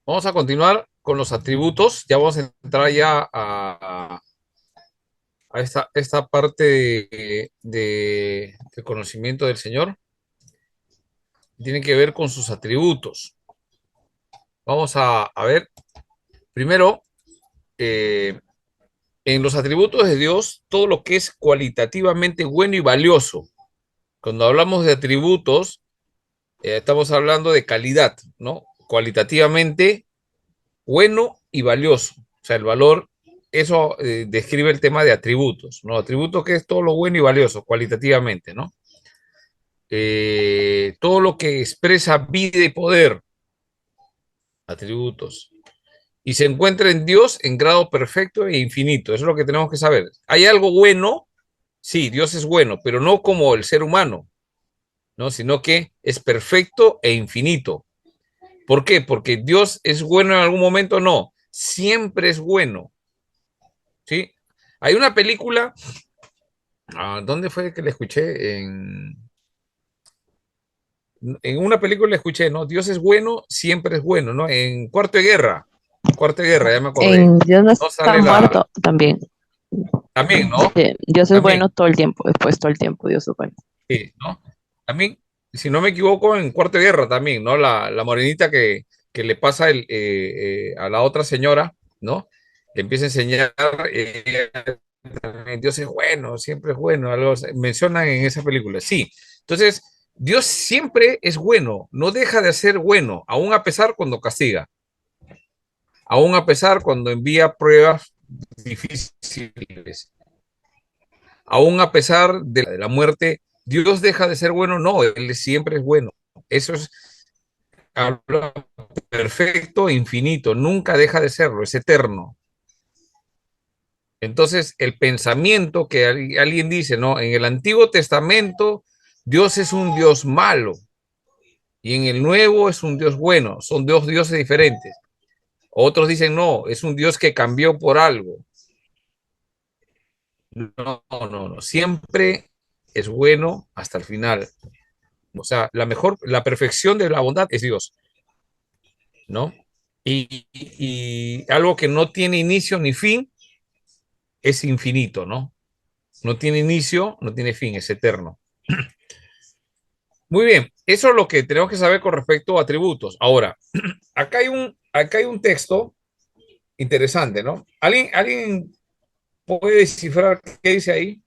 Vamos a continuar con los atributos. Ya vamos a entrar ya a esta parte del conocimiento del Señor. Tiene que ver con sus atributos. Vamos a ver primero eh, en los atributos de Dios todo lo que es cualitativamente bueno y valioso. Cuando hablamos de atributos, estamos hablando de calidad, ¿no? Cualitativamente bueno y valioso. O sea, el valor, eso describe el tema de atributos, ¿no? Atributos que es todo lo bueno y valioso, cualitativamente, ¿no? Todo lo que expresa vida y poder, atributos. Y se encuentra en Dios en grado perfecto e infinito. Eso es lo que tenemos que saber. ¿Hay algo bueno? Sí, Dios es bueno, pero no como el ser humano, ¿no? Sino que es perfecto e infinito. ¿Por qué? Porque Dios es bueno en algún momento, no. Siempre es bueno. ¿Sí? Hay una película, ¿dónde fue que la escuché? En una película la escuché, ¿no? Dios es bueno, siempre es bueno, ¿no? En Cuarto de Guerra, ya me acordé. En Dios no No está sale la, muerto también. también, ¿no? Dios es También, bueno todo el tiempo, después todo el tiempo Dios es bueno. sí, ¿no? También, si no me equivoco, en Cuarto de Guerra también, ¿no? La morenita que le pasa a la otra señora, ¿no? Le empieza a enseñar, Dios es bueno, siempre es bueno, mencionan en esa película, sí. Entonces, Dios siempre es bueno, no deja de ser bueno, aún a pesar cuando castiga, aún a pesar cuando envía pruebas difíciles, aún a pesar de la muerte, Dios deja de ser bueno, no, Él siempre es bueno. Eso es habla perfecto, infinito, nunca deja de serlo, es eterno. Entonces, el pensamiento que alguien dice, ¿no? En el Antiguo Testamento, Dios es un Dios malo y en el Nuevo es un Dios bueno, son dos dioses diferentes. Otros dicen, no, es un Dios que cambió por algo. No, no, no, siempre es bueno hasta el final. O sea, la perfección de la bondad es Dios, ¿no? Y algo que no tiene inicio ni fin es infinito, ¿no? No tiene inicio, no tiene fin, es eterno. Muy bien, eso es lo que tenemos que saber con respecto a atributos. Ahora, acá hay un texto interesante, ¿no? ¿Alguien puede descifrar qué dice ahí?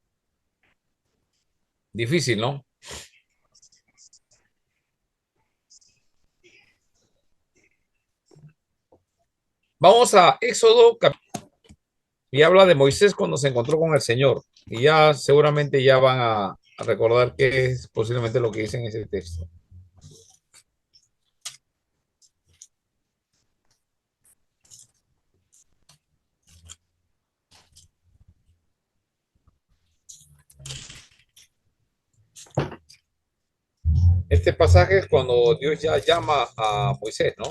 Difícil, ¿no? Vamos a Éxodo y habla de Moisés cuando se encontró con el Señor. Y ya seguramente ya van a recordar qué es posiblemente lo que dice en ese texto. Este pasaje es cuando Dios ya llama a Moisés, ¿no?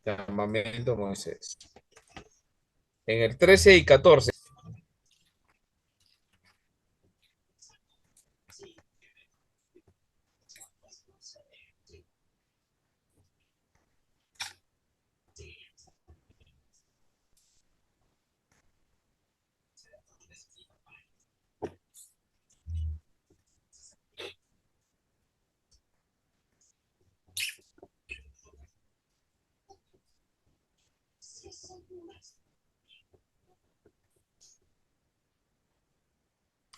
Llamamiento a Moisés. En el 13 y 14.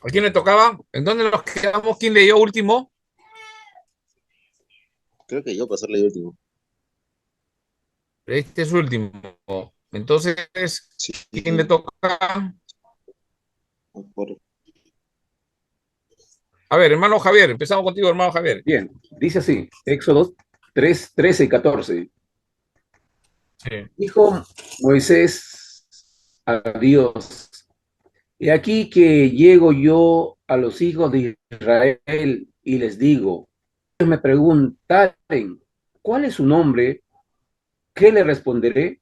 ¿A quién le tocaba? ¿En dónde nos quedamos? ¿Quién leyó último? Creo que yo pasarle el último. Este es último. Entonces, Sí, ¿quién le toca? por, A ver, hermano Javier, empezamos contigo, hermano Javier. Bien, dice así, Éxodo 3, 13 y 14. Sí. Dijo Moisés a Dios, he aquí que llego yo a los hijos de Israel y les digo, ellos me preguntaren, ¿cuál es su nombre? ¿Qué le responderé?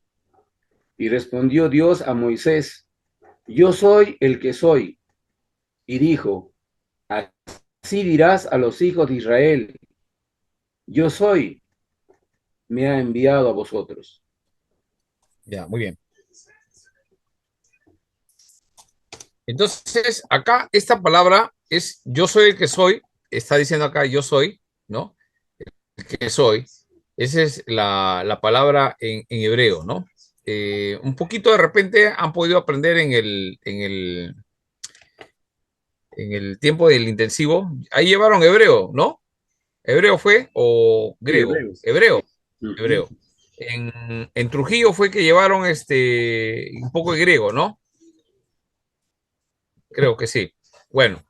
Y respondió Dios a Moisés, yo soy el que soy. Y dijo, Así dirás a los hijos de Israel, yo soy, me ha enviado a vosotros. Ya, muy bien. Entonces, acá esta palabra es yo soy el que soy, está diciendo acá yo soy, ¿no? El que soy. Esa es la palabra en hebreo, ¿no? Un poquito de repente han podido aprender en el tiempo del intensivo. Ahí llevaron hebreo, ¿no? ¿Hebreo fue o Sí, griego? hebreos. Hebreo, Ujú. hebreo. En Trujillo fue que llevaron un poco de griego, ¿no? Creo que sí. Bueno,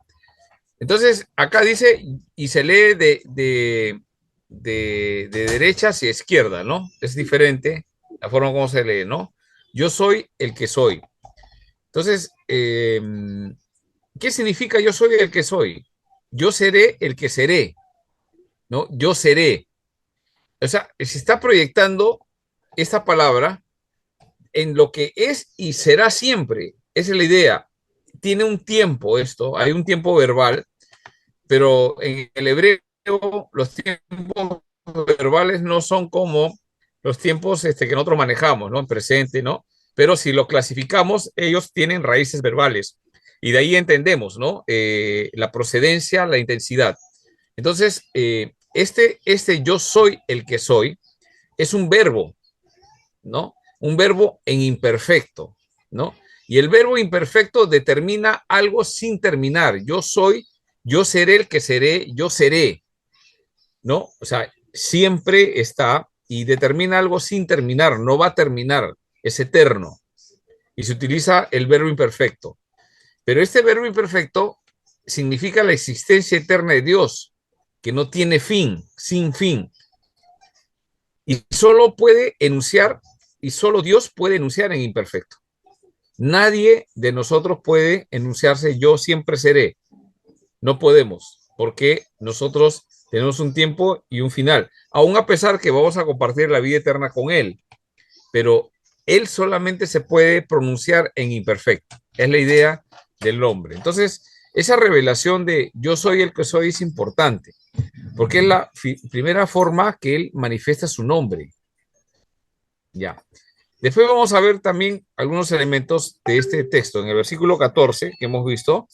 entonces acá dice y se lee de derecha hacia izquierda, ¿no? Es diferente la forma como se lee, ¿no? Yo soy el que soy. Entonces, ¿qué significa yo soy el que soy? Yo seré el que seré, ¿no? Yo seré. O sea, se está proyectando esta palabra en lo que es y será siempre. Esa es la idea. Tiene un tiempo esto, hay un tiempo verbal, pero en el hebreo los tiempos verbales no son como los tiempos que nosotros manejamos, ¿no? En presente, ¿no? Pero si lo clasificamos, ellos tienen raíces verbales y de ahí entendemos, ¿no? La procedencia, la intensidad. Entonces, este yo soy el que soy es un verbo, ¿no? Un verbo en imperfecto, ¿no? Y el verbo imperfecto determina algo sin terminar. Yo soy, yo seré el que seré, yo seré, ¿no? O sea, siempre está y determina algo sin terminar, no va a terminar, es eterno. Y se utiliza el verbo imperfecto. Pero este verbo imperfecto significa la existencia eterna de Dios, que no tiene fin, sin fin. Y solo puede enunciar, y solo Dios puede enunciar en imperfecto. Nadie de nosotros puede enunciarse yo siempre seré. No podemos, porque nosotros tenemos un tiempo y un final, aun a pesar que vamos a compartir la vida eterna con Él, pero Él solamente se puede pronunciar en imperfecto. Es la idea del hombre. Entonces, esa revelación de yo soy el que soy es importante, porque es la primera forma que Él manifiesta su nombre. Ya. Después vamos a ver también algunos elementos de este texto. En el versículo 14 que hemos visto,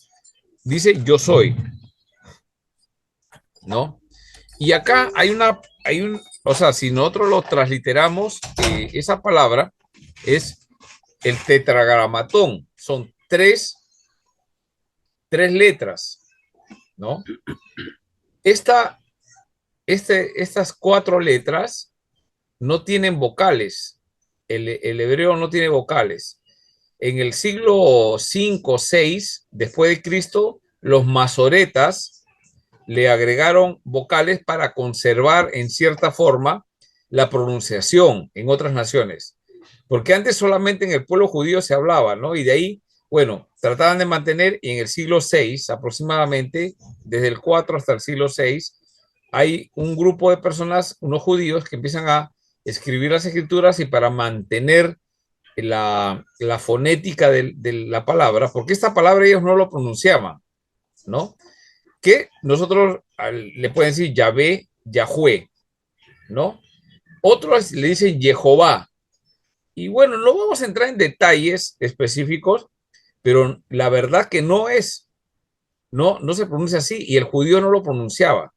dice yo soy, ¿no? Y acá o sea, si nosotros lo transliteramos, esa palabra es el tetragramatón. Son tres letras, ¿no? Esta, estas cuatro letras no tienen vocales. El hebreo no tiene vocales. En el siglo 5 6 después de Cristo, los masoretas le agregaron vocales para conservar en cierta forma la pronunciación en otras naciones. Porque antes solamente en el pueblo judío se hablaba, ¿no? Y de ahí, bueno, trataban de mantener, y en el siglo 6 aproximadamente, desde el 4 hasta el siglo 6 hay un grupo de personas, unos judíos, que empiezan a escribir las escrituras y para mantener la fonética de la palabra, porque esta palabra ellos no lo pronunciaban, ¿no? Que nosotros le pueden decir Yahvé, Yahweh, ¿no? Otros le dicen Jehová. Y bueno, no vamos a entrar en detalles específicos, pero la verdad que no se pronuncia así y el judío no lo pronunciaba.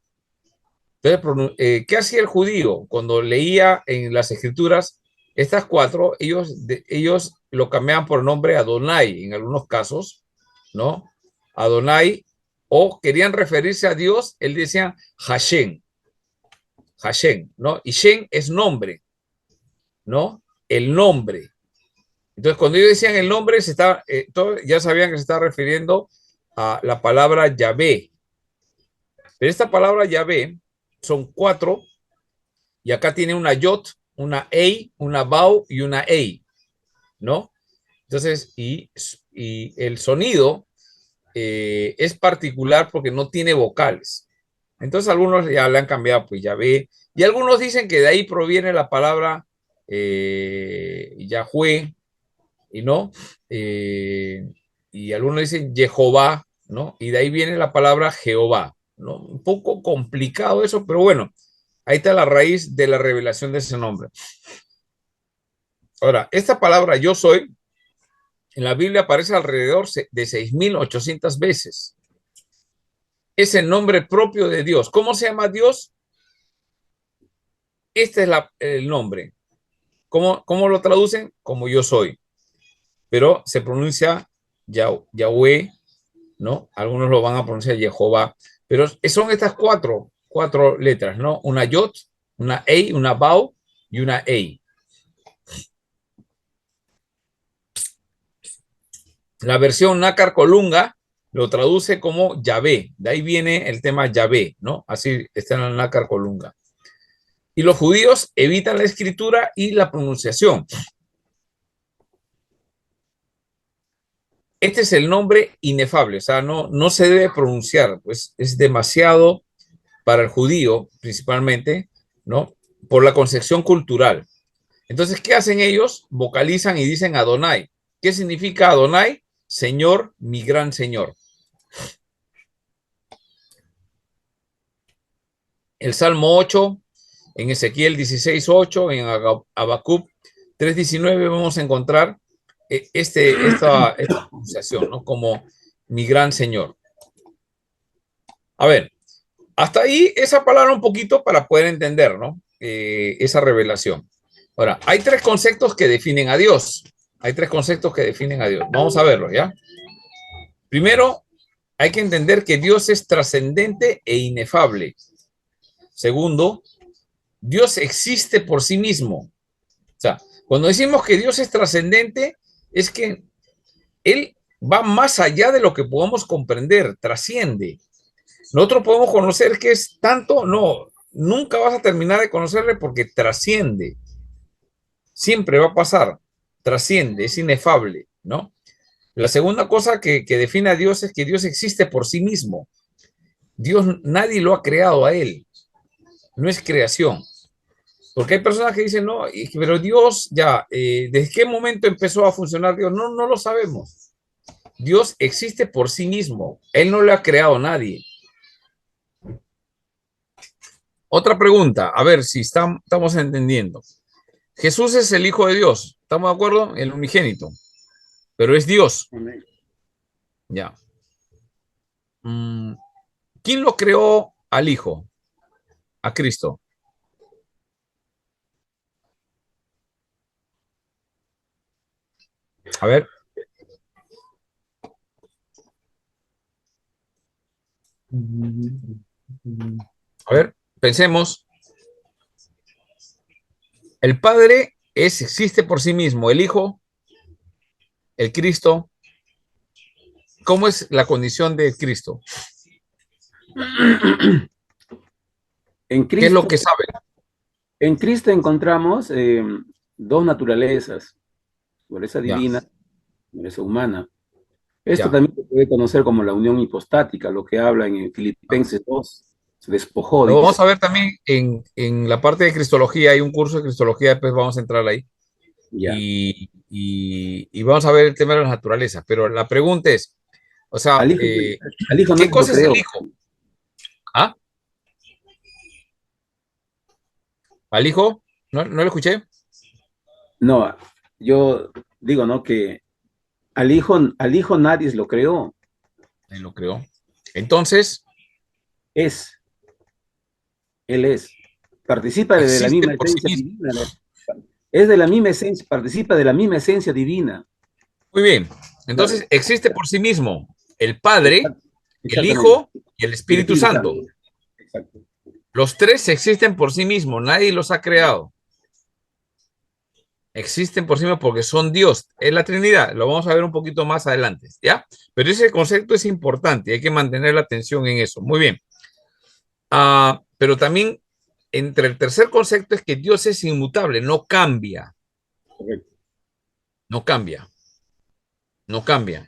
Entonces, ¿qué hacía el judío? Cuando leía en las escrituras estas cuatro, ellos lo cambiaban por nombre Adonai en algunos casos, ¿no? Adonai, o querían referirse a Dios, él decía Hashem, Hashem, ¿no? Y Shem es nombre, ¿no? El nombre. Entonces, cuando ellos decían el nombre, ya sabían que se estaba refiriendo a la palabra Yahvé. Pero esta palabra Yahvé son cuatro, y acá tiene una Yot, una Ei, una Bau y una Ei, ¿no? Entonces, y el sonido es particular porque no tiene vocales. Entonces, algunos ya le han cambiado, pues Yahvé, y algunos dicen que de ahí proviene la palabra Yahweh, y no, y algunos dicen Jehová, ¿no? Y de ahí viene la palabra Jehová, ¿no? Un poco complicado eso, pero bueno, ahí está la raíz de la revelación de ese nombre. Ahora, esta palabra yo soy, en la Biblia aparece alrededor de 6.800 veces. Es el nombre propio de Dios. ¿Cómo se llama Dios? Este es el nombre. ¿Cómo lo traducen? Como yo soy. Pero se pronuncia Yahweh, ¿no? Algunos lo van a pronunciar Jehová. Pero son estas cuatro letras, ¿no? Una Yod, una Ei, una Bau y una Ei. La versión Nácar Colunga lo traduce como Yahvé. De ahí viene el tema Yahvé, ¿no? Así está en el Nácar Colunga. Y los judíos evitan la escritura y la pronunciación. Este es el nombre inefable, o sea, no se debe pronunciar, pues es demasiado para el judío, principalmente, ¿no? Por la concepción cultural. Entonces, ¿qué hacen ellos? Vocalizan y dicen Adonai. ¿Qué significa Adonai? Señor, mi gran Señor. El Salmo 8, en Ezequiel 16:8, en Habacuc 3:19 vamos a encontrar esta pronunciación, ¿no? Como mi gran Señor. A ver, hasta ahí esa palabra un poquito para poder entender, ¿no? Esa revelación. Ahora, hay tres conceptos que definen a Dios. Hay tres conceptos que definen a Dios. Vamos a verlo, ¿ya? Primero, hay que entender que Dios es trascendente e inefable. Segundo, Dios existe por sí mismo. O sea, cuando decimos que Dios es trascendente, es que Él va más allá de lo que podamos comprender, trasciende. Nosotros podemos conocer que es tanto, no, nunca vas a terminar de conocerle porque trasciende. Siempre va a pasar, trasciende, es inefable, ¿no? La segunda cosa que define a Dios es que Dios existe por sí mismo. Dios, nadie lo ha creado a Él, no es creación. Porque hay personas que dicen, no, pero Dios ya, ¿desde qué momento empezó a funcionar Dios? No, no lo sabemos. Dios existe por sí mismo, Él no lo ha creado a nadie. Otra pregunta, a ver si estamos entendiendo. Jesús es el Hijo de Dios, ¿estamos de acuerdo? El unigénito, pero es Dios. Ya. ¿Quién lo creó al Hijo? A Cristo. A ver. A ver, pensemos. El Padre existe por sí mismo, el Hijo, el Cristo. ¿Cómo es la condición de Cristo? En ¿Qué es lo Cristo, que sabe? en Cristo encontramos dos naturalezas, naturaleza Ya, divina, naturaleza humana. Esto ya. también se puede conocer como la unión hipostática, lo que habla en Filipenses 2. Se despojó, Lo vamos dice. a ver también en la parte de Cristología. Hay un curso de Cristología, después vamos a entrar ahí. Ya. Y vamos a ver el tema de la naturaleza. Pero la pregunta es, o sea, Al hijo ¿qué nadie lo cosa es el creó. Hijo? ¿Ah? ¿Al Hijo? ¿No lo escuché? No, yo digo, ¿no? Que al hijo nadie lo creó. Él lo creó. Entonces, Es, él es. Participa de la existe misma por sí esencia mismo. divina. Es de la misma esencia, participa de la misma esencia divina. Muy bien. Claro. Entonces, existe por sí mismo el Padre, el Exactamente. Hijo y el Y el Espíritu Espíritu Santo. Santo. Exacto. Los tres existen por sí mismos, nadie los ha creado. Existen por sí mismos porque son Dios. Es la Trinidad, lo vamos a ver un poquito más adelante, ¿ya? Pero ese concepto es importante, hay que mantener la atención en eso. Muy bien. Pero también entre el tercer concepto es que Dios es inmutable, no cambia, Correcto. no cambia, no cambia.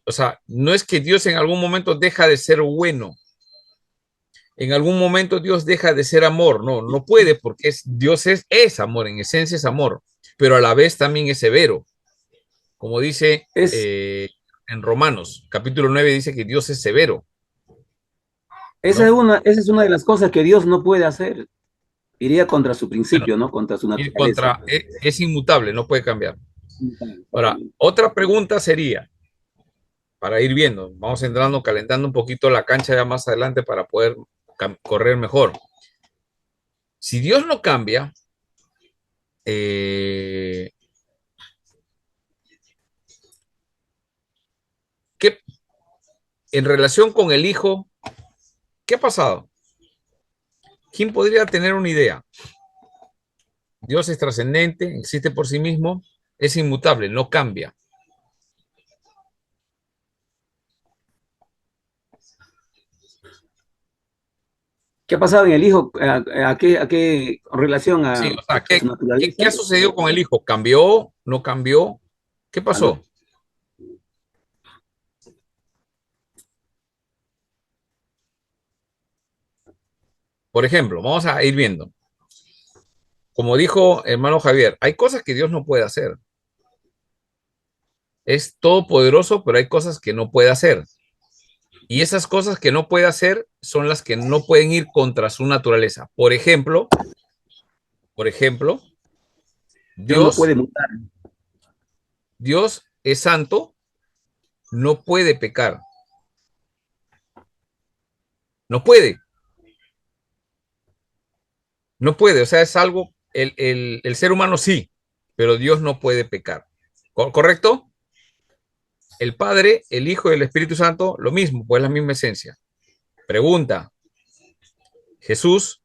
O sea, no es que Dios en algún momento deja de ser bueno, en algún momento Dios deja de ser amor, no puede porque Dios es amor, en esencia es amor, pero a la vez también es severo, como dice Es, en Romanos, capítulo 9 dice que Dios es severo. Esa ¿no? esa es una de las cosas que Dios no puede hacer. Iría contra su Bueno, principio, ¿no? Contra su ir naturaleza. contra, es inmutable, no puede cambiar. Ahora, Exactamente. otra pregunta sería, para ir viendo, vamos entrando, calentando un poquito la cancha ya más adelante para poder correr mejor. Si Dios no cambia, eh, ¿qué, en relación con el Hijo, qué ha pasado? ¿Quién podría tener una idea? Dios es trascendente, existe por sí mismo, es inmutable, no cambia. ¿Qué ha pasado en el Hijo? A qué con relación Sí, o sea, a su qué naturaleza? ha sucedido con el Hijo? ¿Cambió? ¿No cambió? ¿Qué Ah, no. pasó? Por ejemplo, vamos a ir viendo. Como dijo hermano Javier, hay cosas que Dios no puede hacer. Es todopoderoso, pero hay cosas que no puede hacer. Y esas cosas que no puede hacer son las que no pueden ir contra su naturaleza. Por ejemplo, Dios no Dios, puede mutar. Dios es santo, no puede pecar. No puede, no puede. O sea, es algo, el ser humano sí, pero Dios no puede pecar. ¿Correcto? El Padre, el Hijo y el Espíritu Santo, lo mismo, pues la misma esencia. Pregunta, Jesús,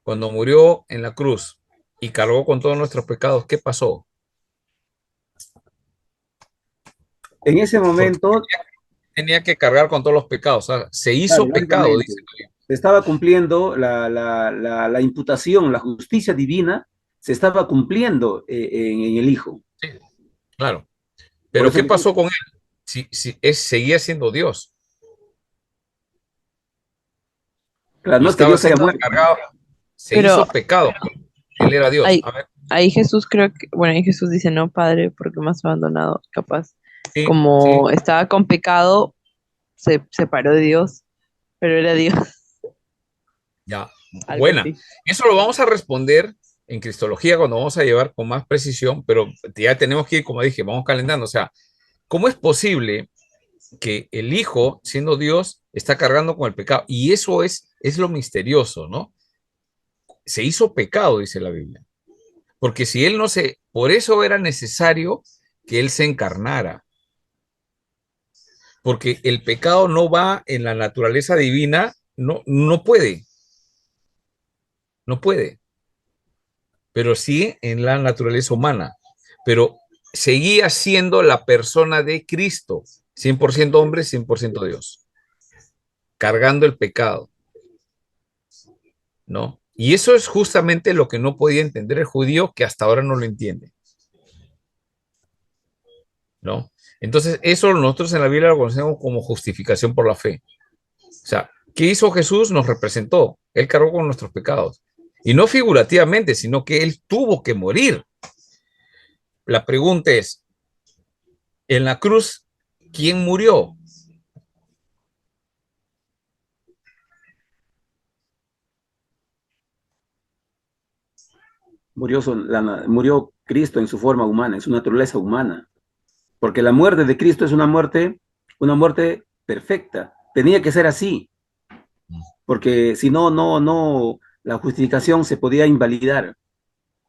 cuando murió en la cruz y cargó con todos nuestros pecados, ¿qué pasó? En ese Porque momento, tenía que cargar con todos los pecados. O sea, se claro, hizo pecado, lógicamente, dice la Biblia. se estaba cumpliendo la imputación, la justicia divina, se estaba cumpliendo en el Hijo. Sí, claro. Por Pero eso ¿qué mismo, pasó con él? Si seguía siendo Dios claro, y no es que estaba Dios haya siendo muerto. cargado, se Pero hizo pecado. Él era Dios. ahí, A ver, ahí Jesús creo que, bueno, ahí Jesús dice, no, Padre, porque me has abandonado, capaz. sí, sí, Como estaba con pecado, se separó de Dios, pero era Dios, ya, algo buena. así. Eso lo vamos a responder en Cristología cuando vamos a llevar con más precisión, pero ya tenemos que ir, como dije, vamos calentando. O sea, ¿cómo es posible que el Hijo, siendo Dios, está cargando con el pecado? Y eso es lo misterioso, ¿no? Se hizo pecado, dice la Biblia. Porque si Él no se, por eso era necesario que Él se encarnara. Porque el pecado no va en la naturaleza divina, no, no puede, no puede, pero sí en la naturaleza humana. Pero seguía siendo la persona de Cristo, 100% hombre, 100% Dios, cargando el pecado, ¿no? Y eso es justamente lo que no podía entender el judío, que hasta ahora no lo entiende, ¿no? Entonces, eso nosotros en la Biblia lo conocemos como justificación por la fe. O sea, ¿qué hizo Jesús? Nos representó. Él cargó con nuestros pecados. Y no figurativamente, sino que Él tuvo que morir. La pregunta es, en la cruz, ¿quién murió? Murió Cristo en su forma humana, en su naturaleza humana. Porque la muerte de Cristo es una muerte perfecta. Tenía que ser así, porque si no, la justificación se podía invalidar.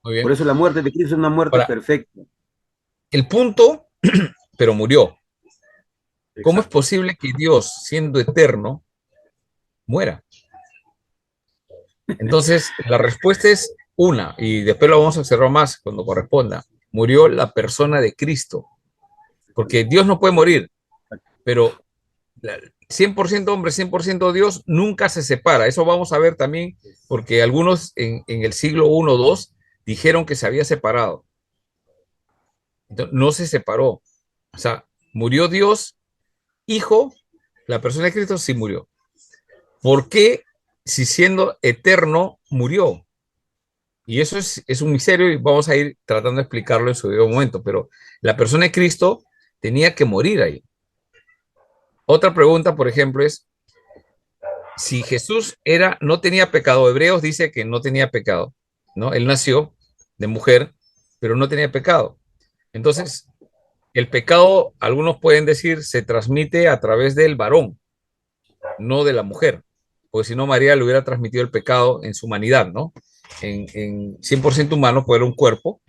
Muy Por bien. eso la muerte de Cristo es una muerte Ahora, perfecta. el punto, pero murió. ¿Cómo es Exacto. posible que Dios, siendo eterno, muera? Entonces, la respuesta es una, y después lo vamos a observar más cuando corresponda. Murió la persona de Cristo, porque Dios no puede morir, pero 100% hombre, 100% Dios, nunca se separa. Eso vamos a ver también, porque algunos en el siglo I o II dijeron que se había separado. Entonces, no se separó. O sea, murió Dios, Hijo, la persona de Cristo sí murió. ¿Por qué, si siendo eterno, murió? Y eso es un misterio y vamos a ir tratando de explicarlo en su debido momento, pero la persona de Cristo tenía que morir ahí. Otra pregunta, por ejemplo, es, si Jesús no tenía pecado, Hebreos dice que no tenía pecado, ¿no? Él nació de mujer, pero no tenía pecado. Entonces, el pecado, algunos pueden decir, se transmite a través del varón, no de la mujer, porque si no, María le hubiera transmitido el pecado en su humanidad, ¿no? En 100% humano, pues era un cuerpo,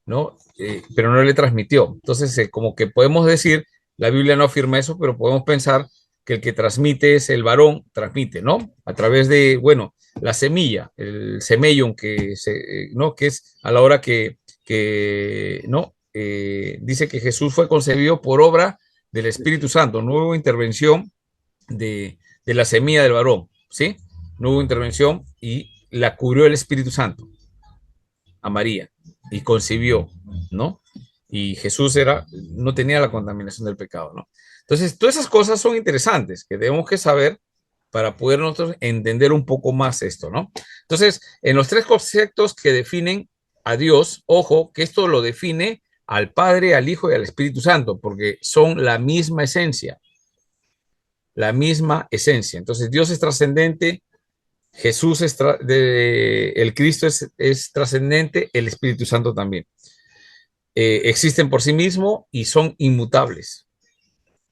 ¿no? Pero no le transmitió. Entonces, como que podemos decir, la Biblia no afirma eso, pero podemos pensar que el que transmite es el varón, transmite, ¿no? A través de, bueno, la semilla, el semellum, ¿no? Que es a la hora ¿no? Dice que Jesús fue concebido por obra del Espíritu Santo, no hubo intervención de la semilla del varón, ¿sí? No hubo intervención y la cubrió el Espíritu Santo a María y concibió, ¿no? Y Jesús no tenía la contaminación del pecado, ¿no? Entonces, todas esas cosas son interesantes que debemos que saber para poder nosotros entender un poco más esto, ¿no? Entonces, en los tres conceptos que definen a Dios, ojo, que esto lo define al Padre, al Hijo y al Espíritu Santo, porque son la misma esencia, la misma esencia. Entonces, Dios es trascendente, Jesús el Cristo es trascendente, el Espíritu Santo también. Existen por sí mismos y son inmutables.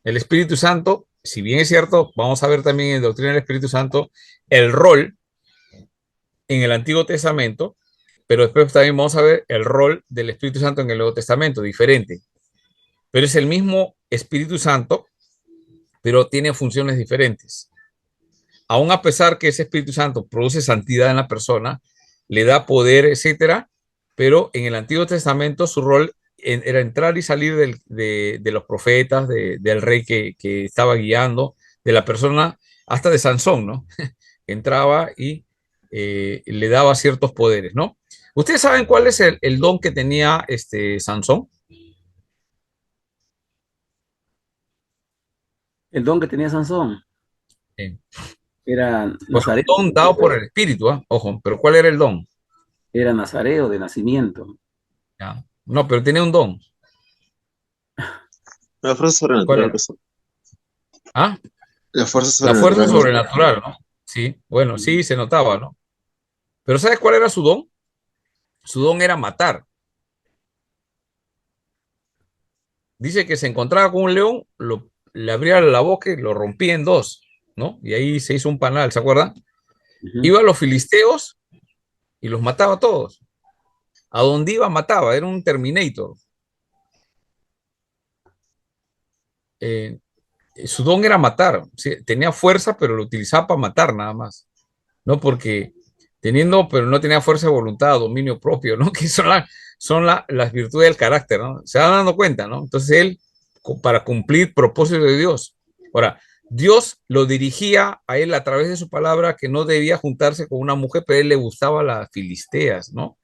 El Espíritu Santo, si bien es cierto, vamos a ver también en Doctrina del Espíritu Santo el rol en el Antiguo Testamento, pero después también vamos a ver el rol del Espíritu Santo en el Nuevo Testamento, diferente. Pero es el mismo Espíritu Santo, pero tiene funciones diferentes. Aún a pesar que ese Espíritu Santo produce santidad en la persona, le da poder, etcétera, pero en el Antiguo Testamento su rol era entrar y salir de los profetas, del rey que estaba guiando, de la persona, hasta de Sansón, ¿no? Entraba y le daba ciertos poderes, ¿no? ¿Ustedes saben cuál es el don que tenía Sansón? El don que tenía Sansón Eh, era Pues un nazareo, don dado por el Espíritu, ¿eh? Ojo, pero ¿cuál era el don? era nazareo de nacimiento. ¿Ya? No, pero tenía un don. La fuerza ¿Cuál sobrenatural, era? pues. ¿Ah? La fuerza La fuerza sobrenatural. sobrenatural, ¿no? Sí, bueno, sí, se notaba, ¿no? Pero ¿sabes cuál era su don? Su don era matar. Dice que se encontraba con un león, le abría la boca y lo rompía en dos, ¿no? Y ahí se hizo un panal, ¿se acuerdan? Ujú. Iba a los filisteos y los mataba a todos. A donde iba mataba, era un Terminator. Eh, Su don era matar, sí, tenía fuerza, pero lo utilizaba para matar nada más. ¿No? Porque pero no tenía fuerza de voluntad, dominio propio, ¿no? Que las virtudes del carácter, ¿no? Se van dando cuenta, ¿no? Entonces él, para cumplir propósitos de Dios. Ahora, Dios lo dirigía a él a través de su palabra que no debía juntarse con una mujer, pero a él le gustaba las filisteas, ¿no?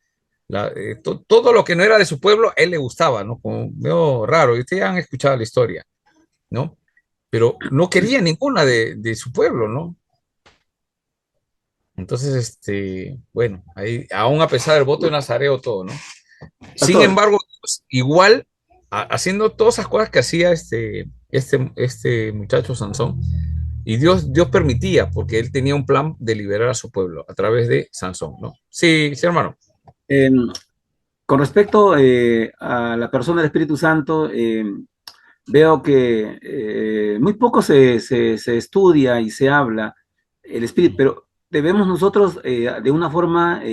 Todo lo que no era de su pueblo, a él le gustaba, ¿no? Como medio raro, y ustedes han escuchado la historia, ¿no? Pero no quería ninguna de su pueblo, ¿no? Entonces, bueno, ahí, aún a pesar del voto de Nazareo, todo, ¿no? Sin Pastor, embargo, pues, igual, haciendo todas esas cosas que hacía este muchacho Sansón, y Dios permitía, porque él tenía un plan de liberar a su pueblo a través de Sansón, ¿no? Sí, sí, hermano. eh, con respecto a la persona del Espíritu Santo, veo que muy poco se estudia y se habla el Espíritu, pero debemos nosotros de una forma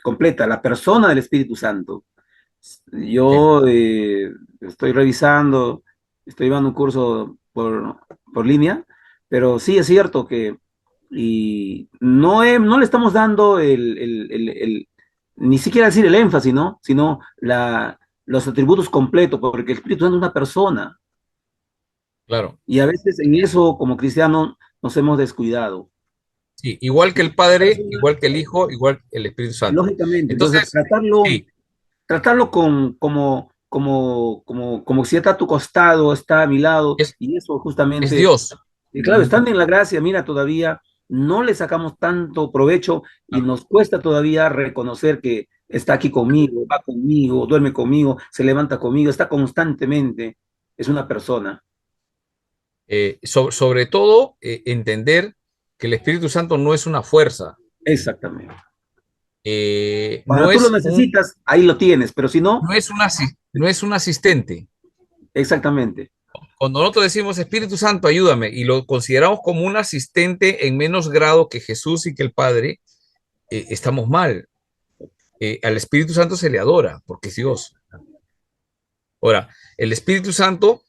completa, la persona del Espíritu Santo. Sí, Yo estoy revisando, estoy llevando un curso por línea, pero sí es cierto que y no le estamos dando ni siquiera decir el énfasis, ¿no? Sino los atributos completos, porque el Espíritu Santo es una persona claro. y a veces en eso como cristianos nos hemos descuidado. Sí, igual que Es el una Padre, persona, igual que el Hijo, igual que el Espíritu Santo. lógicamente, entonces Entonces, sí, tratarlo como si está a tu costado, está a mi lado, es, y eso es justamente, Dios. y claro, estando en la gracia, mira, todavía no le sacamos tanto provecho y nos cuesta todavía reconocer que está aquí conmigo, va conmigo, duerme conmigo, se levanta conmigo, está constantemente, es una persona. Sobre todo, entender que el Espíritu Santo no es una fuerza, Exactamente. no Cuando tú lo es necesitas, ahí lo tienes, pero si no, no es un asistente. exactamente. Cuando nosotros decimos Espíritu Santo, ayúdame, y lo consideramos como un asistente en menos grado que Jesús y que el Padre, estamos mal. Al Espíritu Santo se le adora, porque es Dios. Ahora, el Espíritu Santo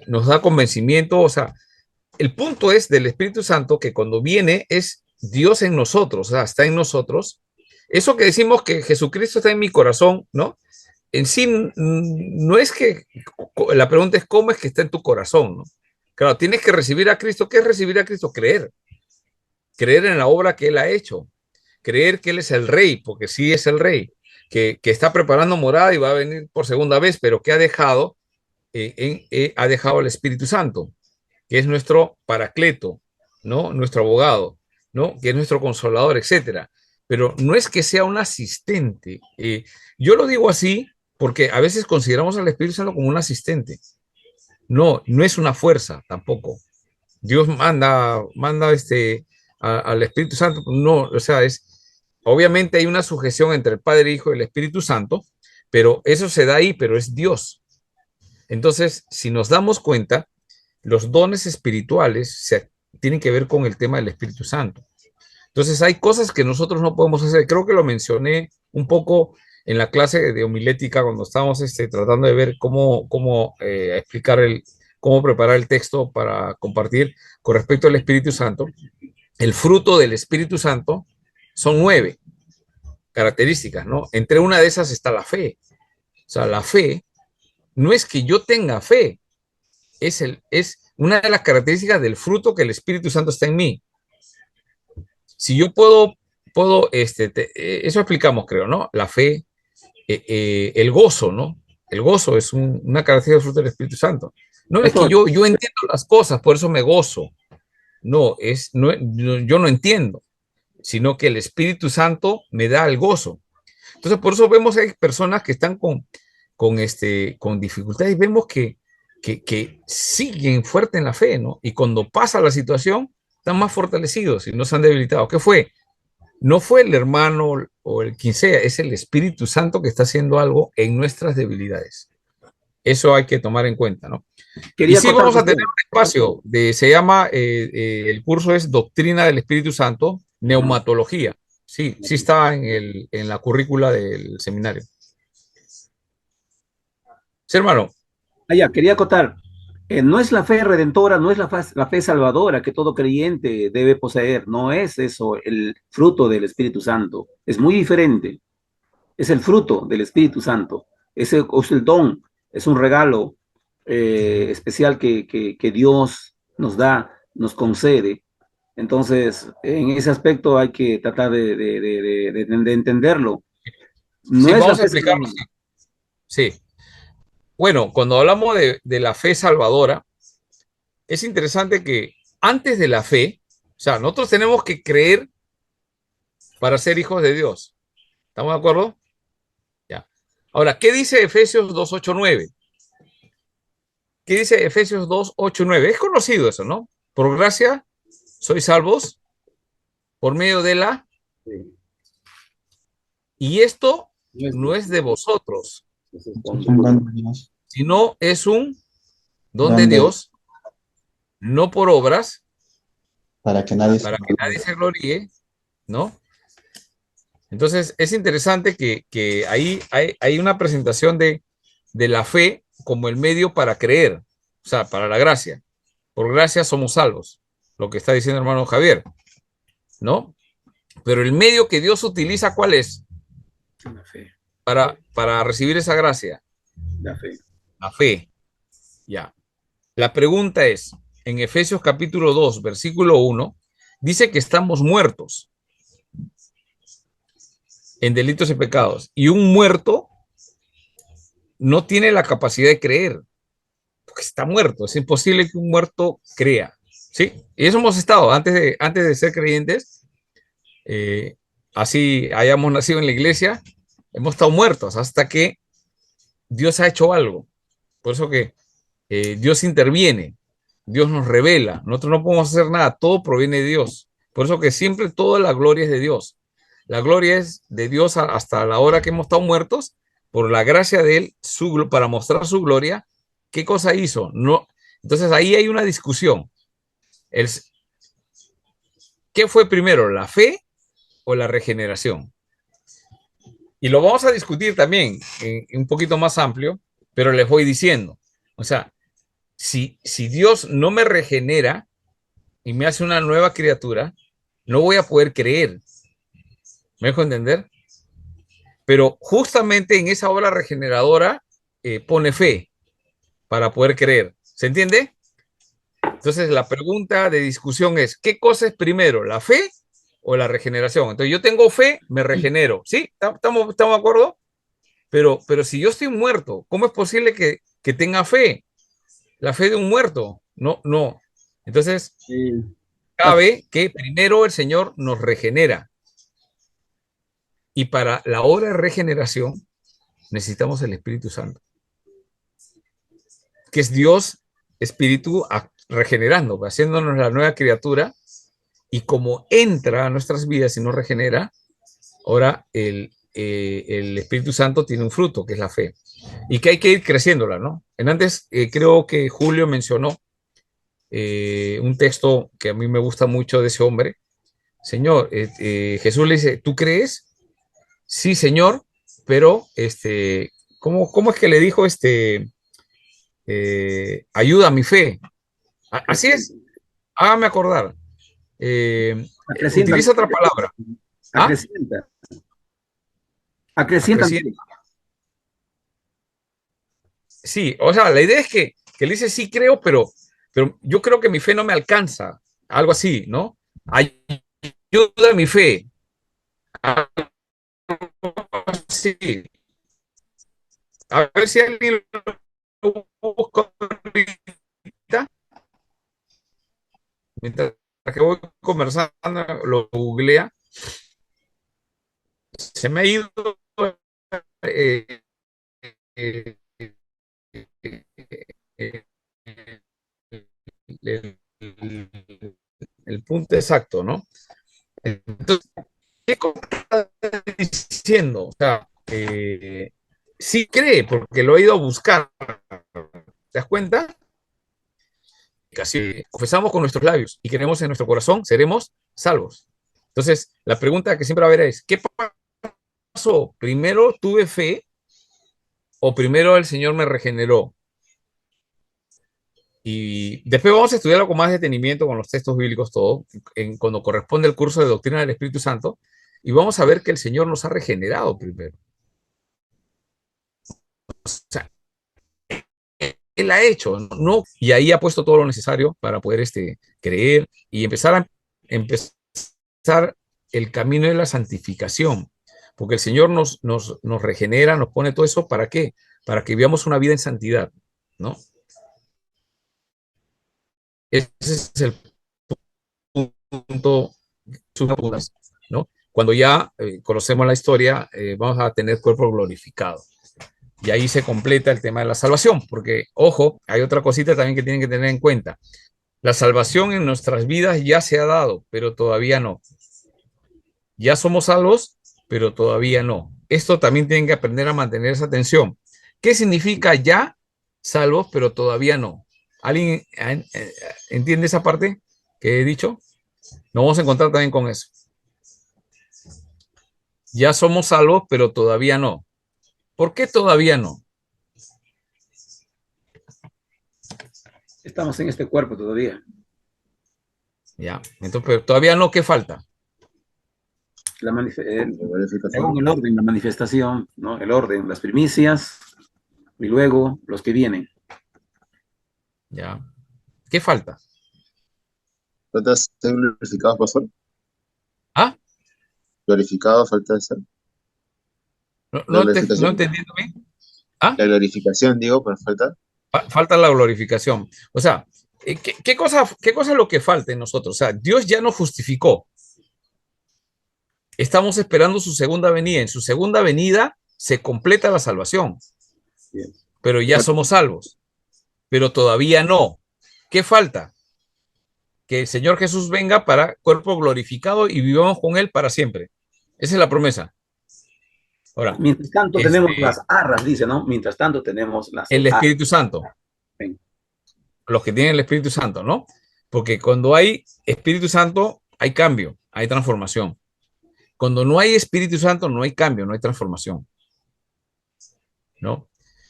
nos da convencimiento, o sea, el punto es del Espíritu Santo que cuando viene es Dios en nosotros, o sea, está en nosotros. Eso que decimos que Jesucristo está en mi corazón, ¿no? En sí no es que, la pregunta es cómo es que está en tu corazón, ¿no? Claro, tienes que recibir a Cristo. ¿Qué es recibir a Cristo? Creer. Creer en la obra que Él ha hecho. Creer que Él es el Rey, porque sí es el Rey, que está preparando morada y va a venir por segunda vez, pero que ha dejado el Espíritu Santo, que es nuestro paracleto, ¿no? Nuestro abogado, ¿no? Que es nuestro consolador, etcétera. Pero no es que sea un asistente. Yo lo digo así porque a veces consideramos al Espíritu Santo como un asistente. No, no es una fuerza tampoco. Dios manda al Espíritu Santo. No, o sea, obviamente hay una sujeción entre el Padre, Hijo y el Espíritu Santo, pero eso se da ahí, pero es Dios. Entonces, si nos damos cuenta, los dones espirituales tienen que ver con el tema del Espíritu Santo. Entonces, hay cosas que nosotros no podemos hacer. Creo que lo mencioné un poco en la clase de homilética cuando estábamos tratando de ver cómo explicar cómo preparar el texto para compartir con respecto al Espíritu Santo. El fruto del Espíritu Santo son 9 características, ¿no? Entre una de esas está la fe. O sea, la fe no es que yo tenga fe, es una de las características del fruto que el Espíritu Santo está en mí. Si yo eso explicamos, creo, ¿no? La fe, el gozo, ¿no? El gozo es una característica del fruto del Espíritu Santo. No es que Pastor, yo entiendo las cosas, por eso me gozo. No, yo no entiendo, sino que el Espíritu Santo me da el gozo. Entonces, por eso vemos que hay personas que están con dificultades, vemos que siguen fuerte en la fe, ¿no? Y cuando pasa la situación, están más fortalecidos y no se han debilitado. ¿Qué fue? No fue el hermano o el quien sea, es el Espíritu Santo que está haciendo algo en nuestras debilidades. Eso hay que tomar en cuenta, ¿no? Y quería sí contar, vamos a tener pastor. un espacio, se llama, el curso es Doctrina del Espíritu Santo, Neumatología. Sí, sí está en la currícula del seminario. Sí, hermano. Quería acotar. No es la fe redentora, no es la fe salvadora que todo creyente debe poseer, no es eso el fruto del Espíritu Santo, es muy diferente, es el fruto del Espíritu Santo, es el don, es un regalo especial que Dios nos da, nos concede. Entonces, en ese aspecto hay que tratar de entenderlo. No Sí, es la vamos a fe explicarlo. salvadora. Sí. Bueno, cuando hablamos de la fe salvadora, es interesante que antes de la fe, o sea, nosotros tenemos que creer para ser hijos de Dios. ¿Estamos de acuerdo? Ya. Ahora, ¿qué dice Efesios 2:8-9? ¿Qué dice Efesios 2:8-9? Es conocido eso, ¿no? Por gracia sois salvos por medio de la... Sí, Y esto no es no es de vosotros, Eso es Es un don de Dios, sino es un don de donde Dios, no por obras, para que nadie se para que nadie gloríe. se gloríe, ¿no? Entonces, es interesante que ahí hay una presentación de la fe como el medio para creer, o sea, para la gracia. Por gracia somos salvos, lo que está diciendo el hermano Javier, ¿no? Pero el medio que Dios utiliza, ¿cuál es? la fe, Para recibir esa gracia, la fe. la fe. Ya. La pregunta es, en Efesios capítulo 2, versículo 1, dice que estamos muertos en delitos y pecados. Y un muerto no tiene la capacidad de creer, porque está muerto. Es imposible que un muerto crea. ¿Sí? Y eso hemos estado antes de ser creyentes. Así hayamos nacido en la iglesia, hemos estado muertos hasta que Dios ha hecho algo. Por eso que Dios interviene. Dios nos revela. Nosotros no podemos hacer nada, todo proviene de Dios. Por eso que siempre toda la gloria es de Dios. La gloria es de Dios hasta la hora que hemos estado muertos, por la gracia de Él, para mostrar su gloria. ¿Qué cosa hizo? No. Entonces ahí hay una discusión. ¿Qué fue primero, la fe o la regeneración? Y lo vamos a discutir también un poquito más amplio, pero les voy diciendo, o sea, si Dios no me regenera y me hace una nueva criatura, no voy a poder creer. ¿Me dejo entender? Pero justamente en esa obra regeneradora pone fe para poder creer. ¿Se entiende? Entonces la pregunta de discusión es, ¿qué cosa es primero, la fe o la regeneración? Entonces yo tengo fe, me regenero. ¿Sí? ¿Estamos de acuerdo? Pero si yo estoy muerto, ¿cómo es posible que tenga fe? La fe de un muerto. No, no. Entonces, cabe que primero el Señor nos regenera. Y para la obra de regeneración necesitamos el Espíritu Santo, que es Dios, Espíritu, regenerando, haciéndonos la nueva criatura. Y como entra a nuestras vidas y nos regenera, ahora el Espíritu Santo tiene un fruto, que es la fe. Y que hay que ir creciéndola, ¿no? Antes creo que Julio mencionó un texto que a mí me gusta mucho de ese hombre. Señor, Jesús le dice, ¿tú crees? Sí, Señor, pero ¿cómo es que le dijo ayuda a mi fe? Así es, hágame acordar. Utiliza otra palabra. Acrecienta. Acrecienta. Sí, o sea, la idea es que le dice sí creo, pero yo creo que mi fe no me alcanza. Algo así, ¿no? Ayuda a mi fe. Sí. A ver si alguien lo busca ahorita. Mientras que voy conversando, lo googlea. Se me ha ido eh, eh, eh, el, el punto exacto, ¿no? Entonces, ¿qué está diciendo? O sea, sí cree, porque lo ha ido a buscar. ¿Te das cuenta? Casi confesamos con nuestros labios y creemos en nuestro corazón, seremos salvos. Entonces, la pregunta que siempre va a haber es, ¿qué pasó? ¿Primero tuve fe o primero el Señor me regeneró? Y después vamos a estudiarlo con más detenimiento con los textos bíblicos, todo, cuando corresponde el curso de doctrina del Espíritu Santo, y vamos a ver que el Señor nos ha regenerado primero. O sea, Él ha hecho, ¿no? Y ahí ha puesto todo lo necesario para poder creer y empezar el camino de la santificación. Porque el Señor nos regenera, nos pone todo eso, ¿para qué? Para que vivamos una vida en santidad, ¿no? Ese es el punto, ¿no? Cuando ya conocemos la historia, vamos a tener cuerpo glorificado. Y ahí se completa el tema de la salvación, porque, ojo, hay otra cosita también que tienen que tener en cuenta. La salvación en nuestras vidas ya se ha dado, pero todavía no. Ya somos salvos, pero todavía no. Esto también tienen que aprender a mantener esa tensión. ¿Qué significa ya salvos, pero todavía no? ¿Alguien entiende esa parte que he dicho? Nos vamos a encontrar también con eso. Ya somos salvos, pero todavía no. ¿Por qué todavía no? Estamos en este cuerpo todavía. Ya, entonces, pero todavía no, ¿qué falta? Según el orden, la manifestación, ¿no? El orden, las primicias y luego los que vienen. Ya. ¿Qué falta? ¿Falta ser glorificado, pastor? ¿Ah? ¿Glorificado falta de ser? No entendiendo bien. ¿Ah? La glorificación, digo, pero falta. Falta la glorificación. O sea, ¿qué cosa es lo que falta en nosotros? O sea, Dios ya nos justificó. Estamos esperando su segunda venida. En su segunda venida se completa la salvación. Bien. Pero ya somos salvos. Pero todavía no. ¿Qué falta? Que el Señor Jesús venga para cuerpo glorificado y vivamos con Él para siempre. Esa es la promesa. Ahora, Mientras tanto tenemos este, las arras, dice, ¿no? Mientras tanto tenemos las el arras. Espíritu Santo, los que tienen el Espíritu Santo, ¿no? Porque cuando hay Espíritu Santo, hay cambio, hay transformación. Cuando no hay Espíritu Santo, no hay cambio, no hay transformación, ¿no?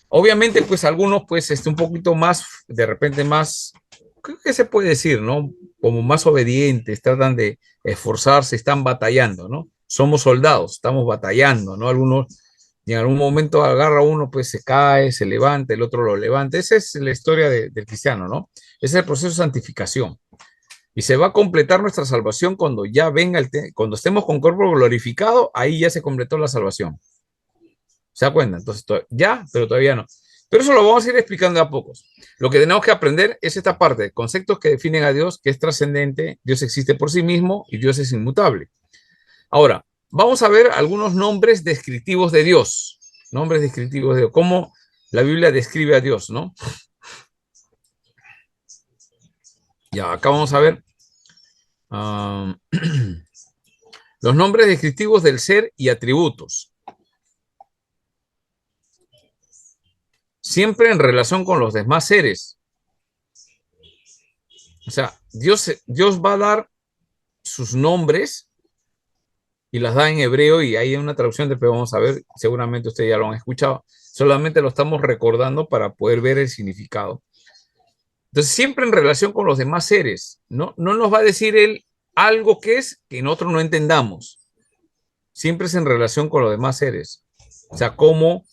Obviamente, pues algunos, pues, un poquito más, de repente más, ¿qué se puede decir, no? Como más obedientes, tratan de esforzarse, están batallando, ¿no? Somos soldados, estamos batallando, ¿no? Algunos, y en algún momento agarra uno, pues se cae, se levanta, el otro lo levanta. Esa es la historia del cristiano, ¿no? Ese es el proceso de santificación. Y se va a completar nuestra salvación cuando ya venga cuando estemos con cuerpo glorificado, ahí ya se completó la salvación. ¿Se da cuenta? Entonces, ya, pero todavía no. Pero eso lo vamos a ir explicando de a pocos. Lo que tenemos que aprender es esta parte, conceptos que definen a Dios, que es trascendente, Dios existe por sí mismo y Dios es inmutable. Ahora, vamos a ver algunos nombres descriptivos de Dios. Nombres descriptivos de Dios. Cómo la Biblia describe a Dios, ¿no? Ya, acá vamos a ver los nombres descriptivos del ser y atributos. Siempre en relación con los demás seres. O sea, Dios va a dar sus nombres y las da en hebreo y hay una traducción, después vamos a ver, seguramente ustedes ya lo han escuchado, solamente lo estamos recordando para poder ver el significado. Entonces, siempre en relación con los demás seres, no nos va a decir él algo que es que nosotros no entendamos. Siempre es en relación con los demás seres. O sea, cómo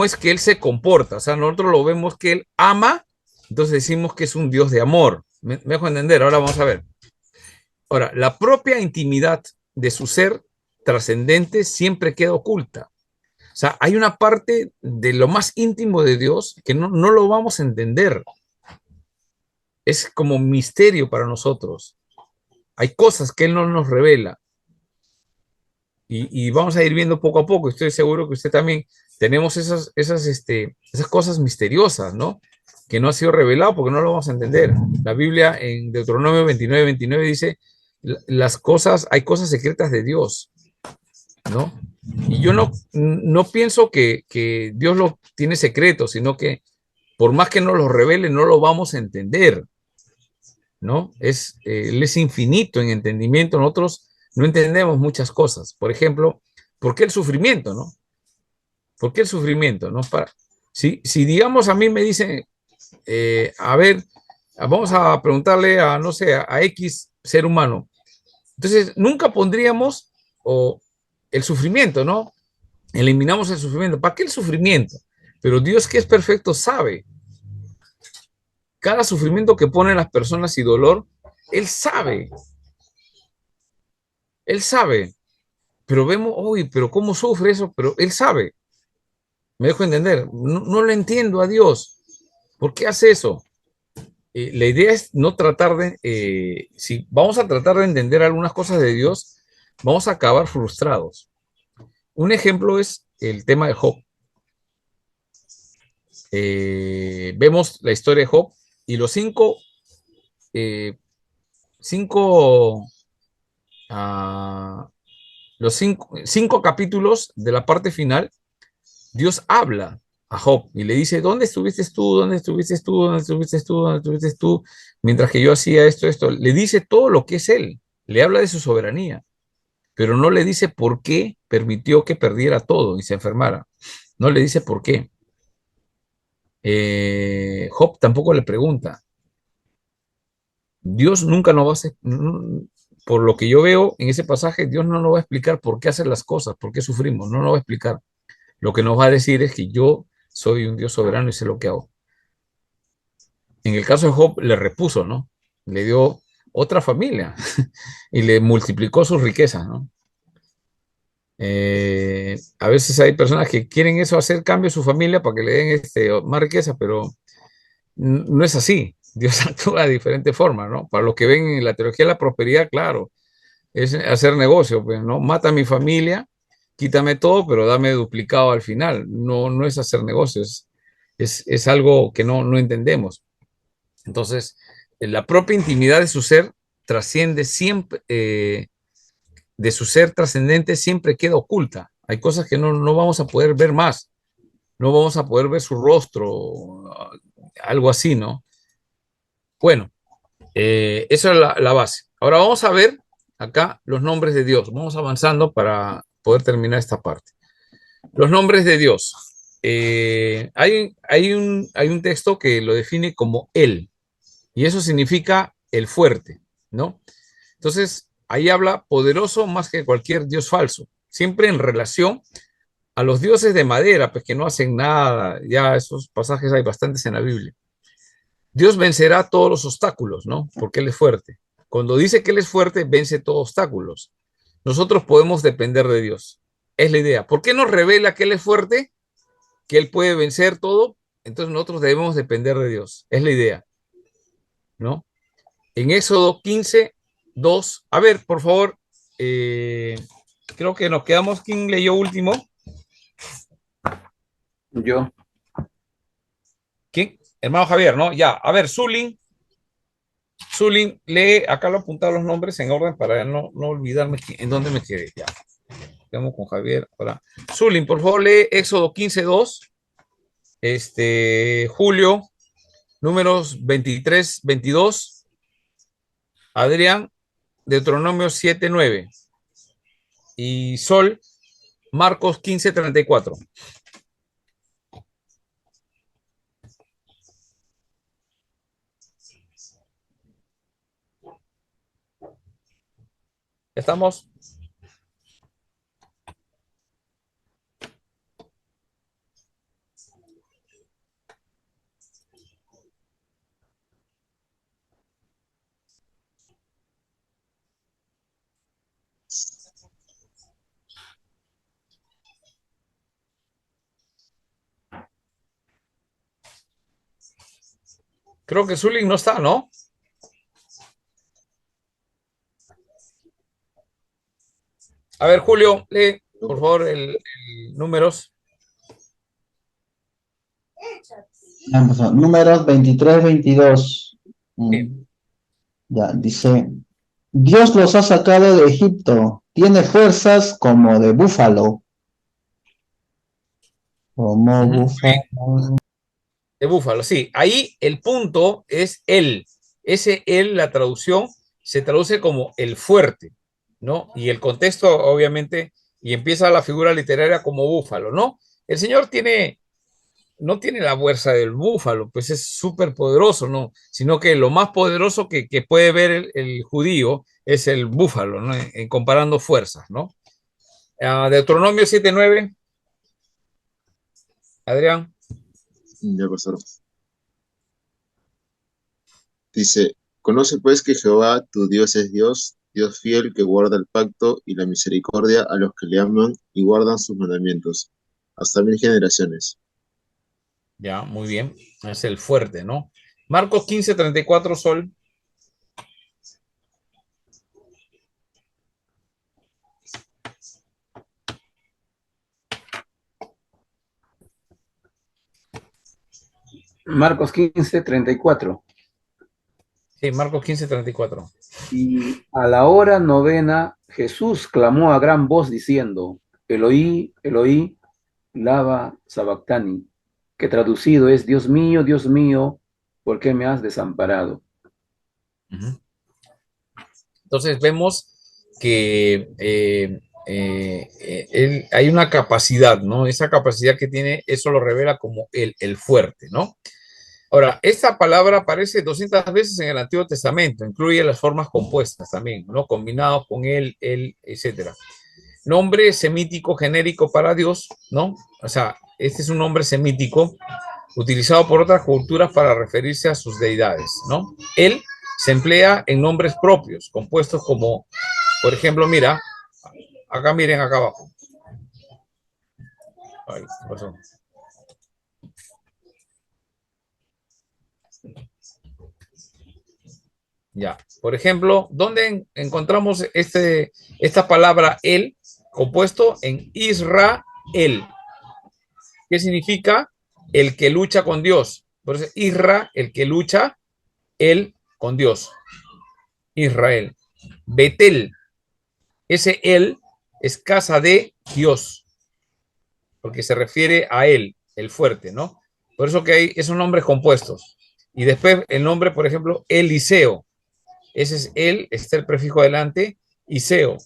es que él se comporta. O sea, nosotros lo vemos que él ama, entonces decimos que es un Dios de amor. ¿Me dejo entender? Ahora vamos a ver. Ahora, la propia intimidad de su ser trascendente siempre queda oculta. O sea, hay una parte de lo más íntimo de Dios que no lo vamos a entender. Es como misterio para nosotros. Hay cosas que Él no nos revela. Y vamos a ir viendo poco a poco. Estoy seguro que usted también tenemos esas cosas misteriosas, ¿no? Que no ha sido revelado porque no lo vamos a entender. La Biblia en Deuteronomio 29 dice, hay cosas secretas de Dios, ¿no? Y yo no pienso que Dios lo tiene secreto, sino que por más que nos lo revele, no lo vamos a entender, ¿no? Él es infinito en entendimiento. Nosotros no entendemos muchas cosas. Por ejemplo, ¿por qué el sufrimiento, no? ¿Por qué el sufrimiento, no? Si digamos, a mí me dicen, a ver, vamos a preguntarle a, no sé, a X ser humano. Entonces, nunca pondríamos el sufrimiento, ¿no? Eliminamos el sufrimiento. ¿Para qué el sufrimiento? Pero Dios, que es perfecto, sabe. Cada sufrimiento que ponen las personas y dolor, Él sabe. Él sabe. Pero vemos, uy, pero ¿cómo sufre eso? Pero Él sabe. Me dejo entender. No lo entiendo a Dios. ¿Por qué hace eso? La idea es no tratar si vamos a tratar de entender algunas cosas de Dios, vamos a acabar frustrados. Un ejemplo es el tema de Job. Vemos la historia de Job y los eh, cinco, ah, cinco capítulos de la parte final, Dios habla a Job y le dice, ¿dónde estuviste tú? ¿Dónde estuviste tú? ¿Dónde estuviste tú? ¿Dónde estuviste tú? Mientras que yo hacía esto. Le dice todo lo que es él. Le habla de su soberanía, pero no le dice por qué permitió que perdiera todo y se enfermara. No le dice por qué. Job tampoco le pregunta. Dios nunca nos va a hacer, por lo que yo veo en ese pasaje, Dios no nos va a explicar por qué hacer las cosas, por qué sufrimos, no nos va a explicar. Lo que nos va a decir es que yo soy un Dios soberano y sé lo que hago. En el caso de Job le repuso, ¿no? Le dio otra familia y le multiplicó sus riquezas, ¿no? A veces hay personas que quieren eso, hacer cambio a su familia para que le den más riqueza, pero no es así. Dios actúa de diferente forma, ¿no? Para los que ven en la teología de la prosperidad, claro, es hacer negocio, pues, ¿no? Mata a mi familia, quítame todo, pero dame duplicado al final. No es hacer negocios, es algo que no entendemos. Entonces, la propia intimidad de su ser trasciende siempre, de su ser trascendente siempre queda oculta. Hay cosas que no vamos a poder ver más, no vamos a poder ver su rostro, algo así, ¿no? Bueno, esa es la base. Ahora vamos a ver acá los nombres de Dios. Vamos avanzando para poder terminar esta parte. Los nombres de Dios. Hay un texto que lo define como Él, y eso significa el fuerte, ¿no? Entonces, ahí habla poderoso más que cualquier dios falso, siempre en relación a los dioses de madera, pues que no hacen nada. Ya esos pasajes hay bastantes en la Biblia. Dios vencerá todos los obstáculos, ¿no? Porque Él es fuerte. Cuando dice que Él es fuerte, vence todos obstáculos. Nosotros podemos depender de Dios. Es la idea. ¿Por qué nos revela que Él es fuerte? Que Él puede vencer todo. Entonces nosotros debemos depender de Dios. Es la idea, ¿no? En Éxodo 15:2. A ver, por favor, creo que nos quedamos. ¿Quién leyó último? Yo. ¿Quién? Hermano Javier, ¿no? Ya. A ver, Zulín, lee, acá lo he apuntado los nombres en orden para no olvidarme en dónde me quedé. Ya. Quedamos con Javier. Ahora, Zulín, por favor, lee Éxodo 15:2. Julio, números 23-22. Adrián, Deuteronomio 7:9. Y Sol, Marcos 15:34. ¿Estamos? Creo que Zulín no está, ¿no? A ver, Julio, lee, por favor, el números. Números 23-22. Ya, dice, Dios los ha sacado de Egipto, tiene fuerzas como de búfalo. Como búfalo. De búfalo, sí. Ahí el punto es él. Ese él, la traducción, se traduce como el fuerte, ¿no? Y el contexto, obviamente, y empieza la figura literaria como búfalo, ¿no? El Señor no tiene la fuerza del búfalo, pues es súper poderoso, ¿no? Sino que lo más poderoso que puede ver el judío es el búfalo, ¿no? En comparando fuerzas, ¿no? Deuteronomio 7:9. Adrián. Ya, pastor. Dice, conoce pues que Jehová tu Dios es Dios, Dios fiel que guarda el pacto y la misericordia a los que le aman y guardan sus mandamientos, hasta 1000 generaciones. Ya, muy bien. Es el fuerte, ¿no? Marcos 15:34, Sol. Marcos 15:34. Sí, Marcos 15:34. Y a la hora novena, Jesús clamó a gran voz diciendo, Eloí, Eloí, lama sabactani, que traducido es, Dios mío, ¿por qué me has desamparado? Entonces vemos que hay una capacidad, ¿no? Esa capacidad que tiene, eso lo revela como el fuerte, ¿no? Ahora, esta palabra aparece 200 veces en el Antiguo Testamento, incluye las formas compuestas también, ¿no? Combinados con él, etcétera. Nombre semítico genérico para Dios, ¿no? O sea, este es un nombre semítico utilizado por otras culturas para referirse a sus deidades, ¿no? Él se emplea en nombres propios, compuestos como, por ejemplo, mira, acá miren acá abajo. Ay, ¿qué pasó? Ya, por ejemplo, ¿dónde encontramos esta palabra él compuesto en Israel? ¿Qué significa? El que lucha con Dios. Por eso Isra, el que lucha él con Dios, Israel. Betel, ese él es casa de Dios, porque se refiere a él, el fuerte, ¿no? Por eso que hay esos nombres compuestos. Y después el nombre, por ejemplo, Eliseo. Ese es él, está el prefijo adelante, y Seo,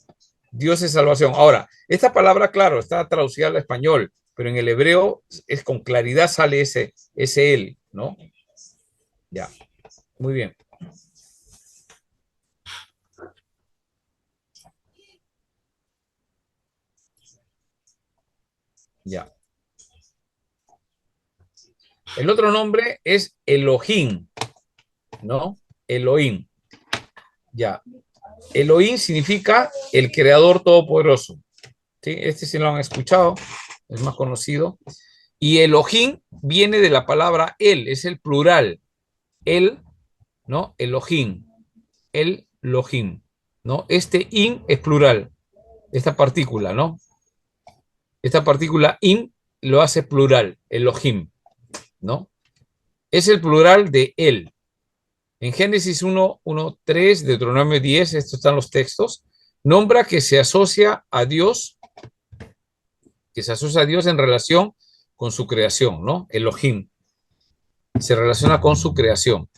Dios es salvación. Ahora, esta palabra, claro, está traducida al español, pero en el hebreo es con claridad sale ese él, ¿no? Ya, muy bien. Ya. El otro nombre es Elohim, ¿no? Elohim. Ya. Elohim significa el creador todopoderoso. ¿Sí? Este sí lo han escuchado, es más conocido. Y Elohim viene de la palabra él, es el plural. El, ¿no? Elohim. El Elohim, ¿no? Este in es plural, esta partícula, ¿no? Esta partícula in lo hace plural, Elohim, ¿no? Es el plural de él. En Génesis 1:3, Deuteronomio 10, estos están los textos, nombra que se asocia a Dios, en relación con su creación, ¿no? Elohim se relaciona con su creación.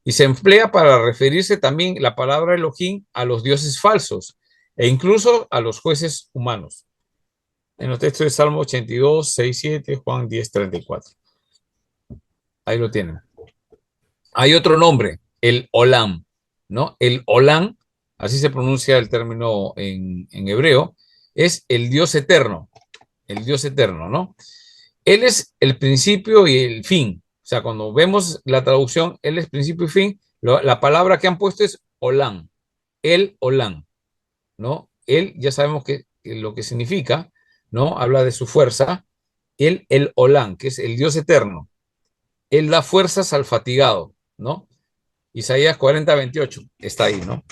Y se emplea para referirse también la palabra Elohim a los dioses falsos e incluso a los jueces humanos. En los textos de Salmo 82, 6, 7, Juan 10, 34. Ahí lo tienen. Hay otro nombre, el Olam, ¿no? El Olam, así se pronuncia el término en hebreo, es el Dios eterno, ¿no? Él es el principio y el fin. O sea, cuando vemos la traducción, él es principio y fin, la palabra que han puesto es Olam, el Olam, ¿no? Él ya sabemos que lo que significa, ¿no? Habla de su fuerza, el Olam, que es el Dios eterno. Él da fuerzas al fatigado, ¿no? Isaías 40:28 está ahí, ¿no?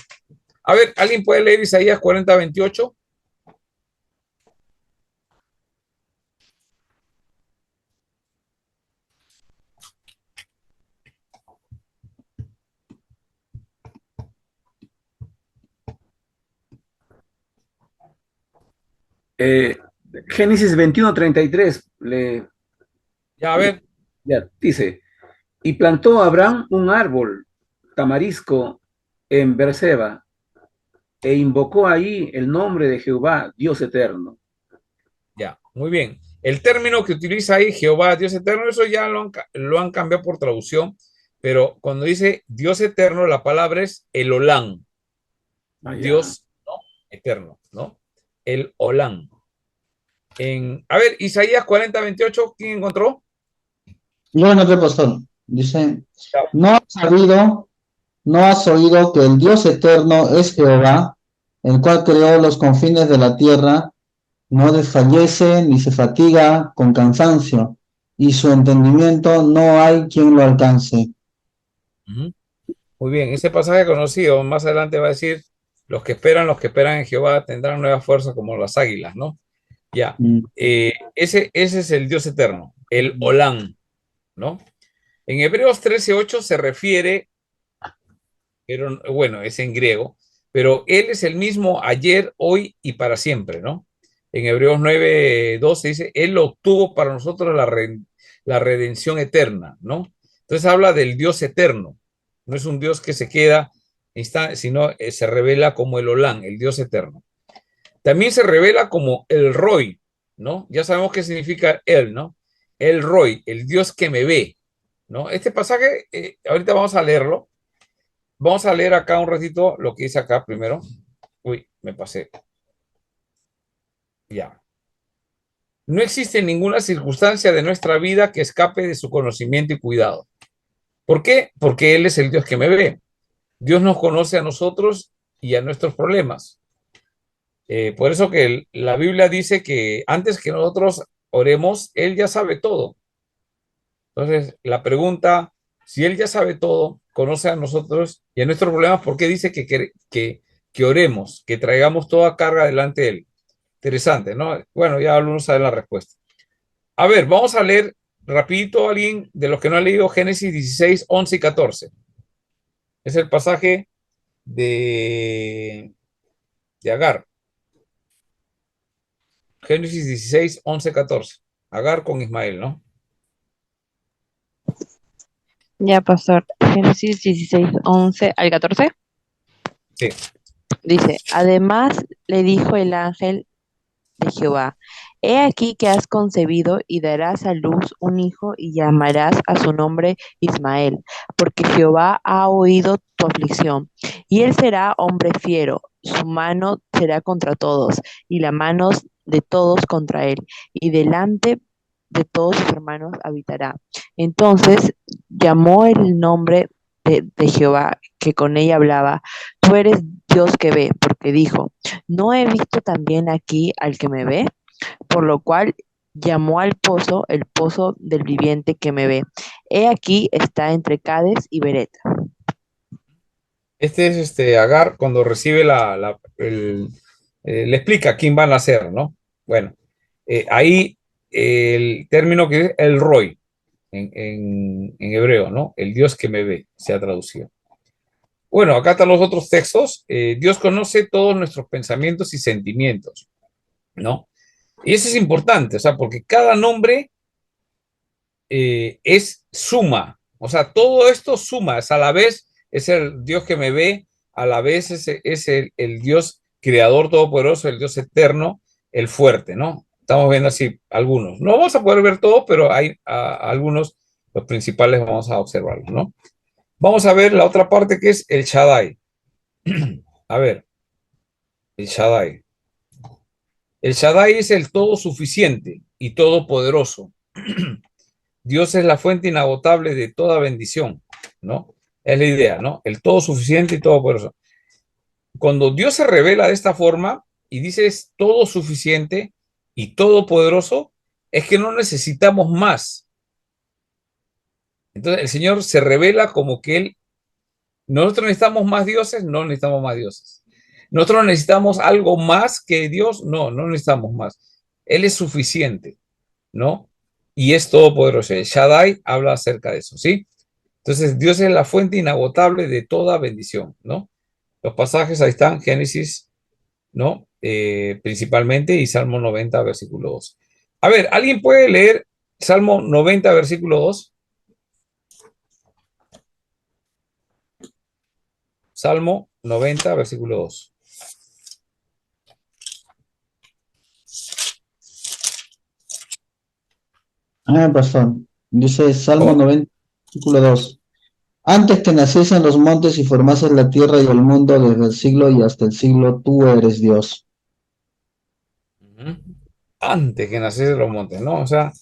A ver, ¿alguien puede leer Isaías 40:28? Génesis 21:33 Ya, a ver. ya, dice, y plantó Abraham un árbol tamarisco en Berseba e invocó ahí el nombre de Jehová, Dios eterno. Ya, muy bien. El término que utiliza ahí, Jehová, Dios eterno, eso ya lo han cambiado por traducción, pero cuando dice Dios eterno, la palabra es el Olam, Dios, ¿no? Eterno, ¿no? El Olam. A ver, Isaías 40:28, ¿quién encontró? Yo encontré, pastor. Dice, Ya. no has oído que el Dios eterno es Jehová, el cual creó los confines de la tierra, no desfallece ni se fatiga con cansancio, y su entendimiento no hay quien lo alcance. Ujú. Muy bien, ese pasaje conocido, más adelante va a decir, los que esperan en Jehová tendrán nuevas fuerzas como las águilas, ¿no? Ya, Mm. ese es el Dios eterno, el Olam, ¿no? En Hebreos 13:8 se refiere, pero bueno, es en griego, pero Él es el mismo ayer, hoy y para siempre, ¿no? En Hebreos 9:12 dice, Él obtuvo para nosotros la redención eterna, ¿no? Entonces habla del Dios eterno, no es un Dios que se queda, sino se revela como el Olán, el Dios eterno. También se revela como el Roy, ¿no? Ya sabemos qué significa Él, ¿no? El Roy, el Dios que me ve, ¿no? Este pasaje, ahorita vamos a leerlo. Vamos a leer acá un ratito lo que dice acá primero. Uy, me pasé. Ya. No existe ninguna circunstancia de nuestra vida que escape de su conocimiento y cuidado. ¿Por qué? Porque Él es el Dios que me ve. Dios nos conoce a nosotros y a nuestros problemas. Por eso que la Biblia dice que antes que nosotros oremos, Él ya sabe todo. Entonces, la pregunta, si Él ya sabe todo, conoce a nosotros y a nuestros problemas, ¿por qué dice que oremos, que traigamos toda carga delante de Él? Interesante, ¿no? Bueno, ya algunos saben la respuesta. A ver, vamos a leer rapidito a alguien de los que no ha leído Génesis 16, 11 y 14. Es el pasaje de, de Agar. Génesis 16, 11, 14. Agar con Ismael, ¿no? Ya, pastor. Génesis 16, 11 al 14. Sí. Dice, además le dijo el ángel de Jehová, he aquí que has concebido y darás a luz un hijo y llamarás a su nombre Ismael, porque Jehová ha oído tu aflicción. Y él será hombre fiero, su mano será contra todos, y la mano de todos contra él, y delante de todos sus hermanos habitará. Entonces llamó el nombre de Jehová, que con ella hablaba, tú eres Dios que ve, porque dijo, ¿no he visto también aquí al que me ve? Por lo cual llamó al pozo el pozo del viviente que me ve. He aquí está entre Cades y Beret. Este es Agar cuando recibe le explica quién van a ser, ¿no? Bueno, ahí el término que es el Roy en hebreo, ¿no? El Dios que me ve, se ha traducido. Bueno, acá están los otros textos. Dios conoce todos nuestros pensamientos y sentimientos, ¿no? Y eso es importante, o sea, porque cada nombre es suma, o sea, todo esto suma, es a la vez es el Dios que me ve, a la vez es el Dios creador todopoderoso, el Dios eterno, el fuerte, ¿no? Estamos viendo así algunos. No vamos a poder ver todo, pero hay algunos, los principales vamos a observarlos, ¿no? Vamos a ver la otra parte que es el Shaddai. A ver, el Shaddai. El Shaddai es el todo suficiente y todopoderoso. Dios es la fuente inagotable de toda bendición, ¿no? Es la idea, ¿no? El todo suficiente y todopoderoso. Cuando Dios se revela de esta forma y dice es todo suficiente y todopoderoso, es que no necesitamos más. Entonces el Señor se revela como que nosotros necesitamos más dioses, no necesitamos más dioses. Nosotros necesitamos algo más que Dios, no necesitamos más. Él es suficiente, ¿no? Y es todopoderoso. El Shaddai habla acerca de eso, ¿sí? Entonces, Dios es la fuente inagotable de toda bendición, ¿no? Los pasajes ahí están, Génesis, ¿no? Principalmente, y Salmo 90, versículo 2. A ver, ¿alguien puede leer Salmo 90, versículo 2? Salmo 90, versículo 2. Pastor. Dice Salmo ¿Cómo? 90, versículo 2. Antes que naciesen los montes y formases la tierra y el mundo desde el siglo y hasta el siglo, tú eres Dios. Ujú. Antes que naciesen los montes, ¿no? O sea,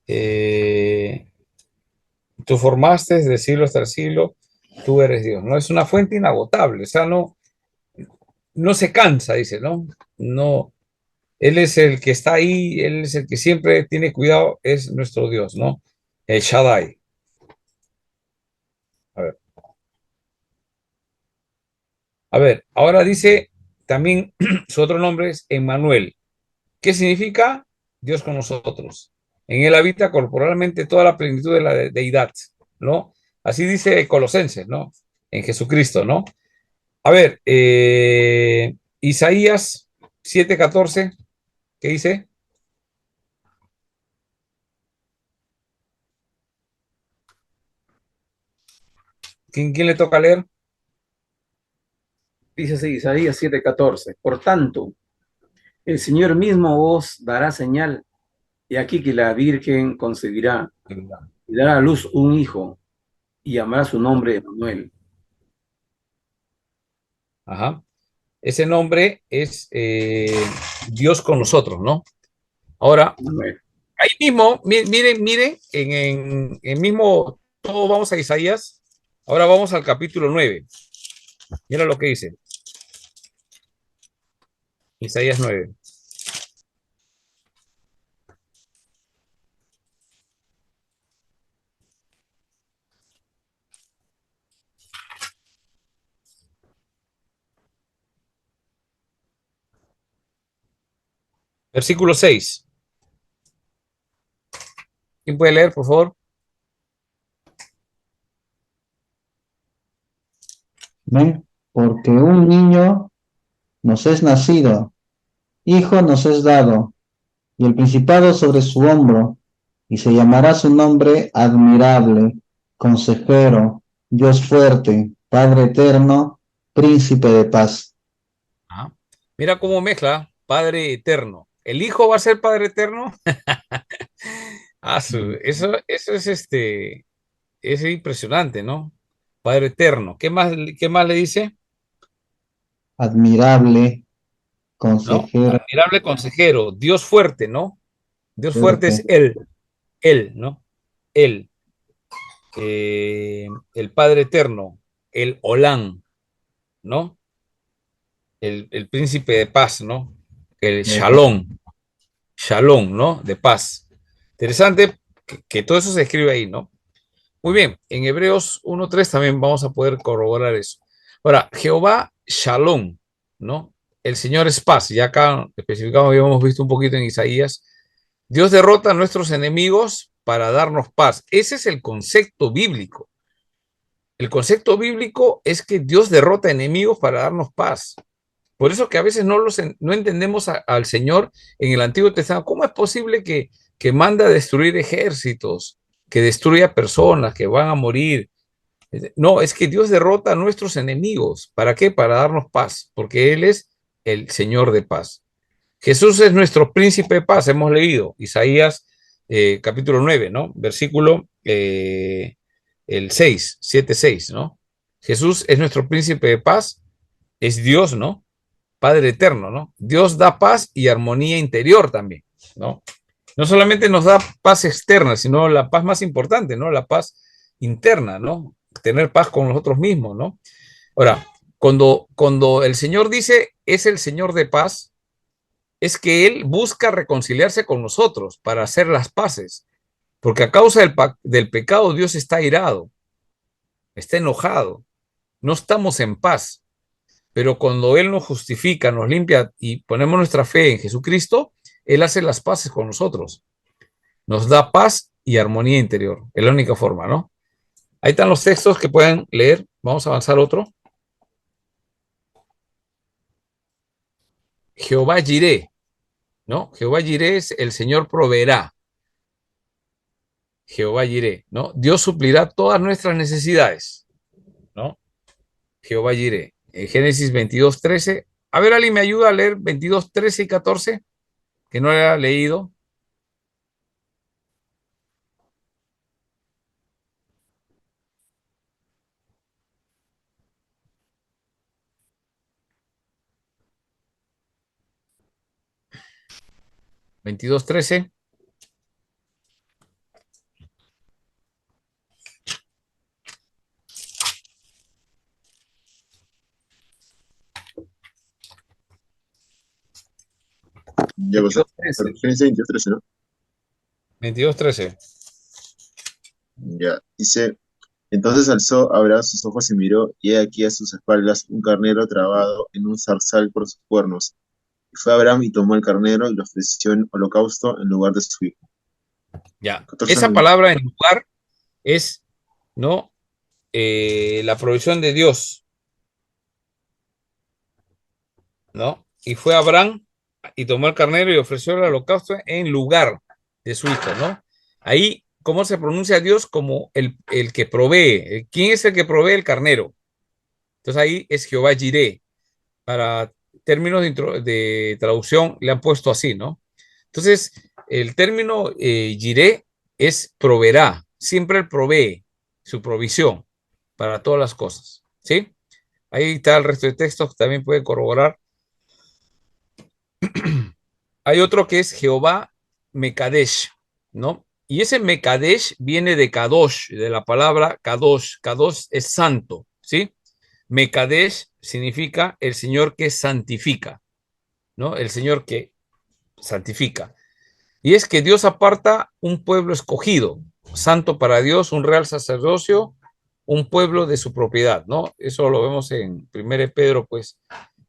eh, tú formaste desde el siglo hasta el siglo, tú eres Dios, ¿no? Es una fuente inagotable, o sea, no se cansa, dice, ¿no? No, Él es el que está ahí, Él es el que siempre tiene cuidado, es nuestro Dios, ¿no? El Shaddai. A ver, ahora dice también su otro nombre es Emmanuel. ¿Qué significa? Dios con nosotros. En él habita corporalmente toda la plenitud de la deidad, ¿no? Así dice Colosenses, ¿no? En Jesucristo, ¿no? A ver, Isaías 7:14, ¿qué dice? ¿Quién le toca leer? Dice así, Isaías 7:14. Por tanto, el Señor mismo os dará señal, y aquí que la Virgen concebirá y dará a luz un hijo, y llamará su nombre Manuel. Ajá. Ese nombre es Dios con nosotros, ¿no? Ahora, Manuel. ahí mismo, miren, en mismo, todos vamos a Isaías, ahora vamos al capítulo 9. Mira lo que dice, Isaías 9. Versículo 6. ¿Quién puede leer, por favor? ¿Ven? Porque un niño nos es nacido, hijo nos es dado, y el principado sobre su hombro, y se llamará su nombre admirable, consejero, Dios fuerte, Padre eterno, príncipe de paz. Ah, mira cómo mezcla Padre eterno. ¿El Hijo va a ser Padre eterno? Eso es es impresionante, ¿no? Padre eterno. Qué más le dice? Admirable, ¿No? consejero, Admirable consejero, Dios fuerte, ¿no? Dios fuerte fuerte, es Él, ¿no? Él, el Padre eterno, el Olán, ¿no? El príncipe de paz, ¿no? El Shalom, Shalom, ¿no? De paz. Interesante que todo eso se escribe ahí, ¿no? Muy bien, en Hebreos 1:3 también vamos a poder corroborar eso. Ahora, Jehová Shalom, ¿no? El Señor es paz. Ya acá especificamos, habíamos visto un poquito en Isaías. Dios derrota a nuestros enemigos para darnos paz. Ese es el concepto bíblico. El concepto bíblico es que Dios derrota enemigos para darnos paz. Por eso que a veces no entendemos al Señor en el Antiguo Testamento. ¿Cómo es posible que manda a destruir ejércitos, que destruya personas, que van a morir? No, es que Dios derrota a nuestros enemigos. ¿Para qué? Para darnos paz, porque Él es el Señor de paz. Jesús es nuestro príncipe de paz, hemos leído Isaías capítulo 9, ¿no? Versículo el 6, 7, 6, ¿no? Jesús es nuestro príncipe de paz, es Dios, ¿no? Padre eterno, ¿no? Dios da paz y armonía interior también, ¿no? No solamente nos da paz externa, sino la paz más importante, ¿no? La paz interna, ¿no? Tener paz con nosotros mismos, ¿no? Ahora, cuando el Señor dice es el Señor de paz, es que Él busca reconciliarse con nosotros para hacer las paces, porque a causa del pecado Dios está irado, está enojado, no estamos en paz. Pero cuando Él nos justifica, nos limpia y ponemos nuestra fe en Jesucristo, Él hace las paces con nosotros. Nos da paz y armonía interior. Es la única forma, ¿no? Ahí están los textos que pueden leer. Vamos a avanzar otro. Jehová Jireh, ¿no? Jehová Jireh es el Señor proveerá. Jehová Jireh, ¿no? Dios suplirá todas nuestras necesidades, ¿no? Jehová Jireh. Génesis 22:13. A ver, ¿alguien me ayuda a leer 22:13 y 14? Que no haya leído. 22:13. Ya pasó. 22:13. Génesis 22:13, ¿no? 22:13. Ya. Dice, entonces alzó Abraham sus ojos y miró, y he aquí a sus espaldas un carnero trabado en un zarzal por sus cuernos. Y fue Abraham y tomó el carnero y lo ofreció en holocausto en lugar de su hijo. Ya. 14 Esa palabra en lugar es, ¿no? La provisión de Dios, ¿no? Y fue Abraham y tomó el carnero y ofreció el holocausto en lugar de su hijo, ¿no? Ahí, ¿cómo se pronuncia Dios? Como el que provee. ¿Quién es el que provee el carnero? Entonces ahí es Jehová Jireh. Para términos de traducción le han puesto así, ¿no? Entonces, el término Jireh es proveerá. Siempre él provee su provisión para todas las cosas, ¿sí? Ahí está el resto de textos que también puede corroborar. Hay otro que es Jehová Mekadesh, ¿no? Y ese Mekadesh viene de Kadosh, de la palabra Kadosh. Kadosh es santo, ¿sí? Mekadesh significa el Señor que santifica, ¿no? El Señor que santifica. Y es que Dios aparta un pueblo escogido, santo para Dios, un real sacerdocio, un pueblo de su propiedad, ¿no? Eso lo vemos en 1 Pedro, pues,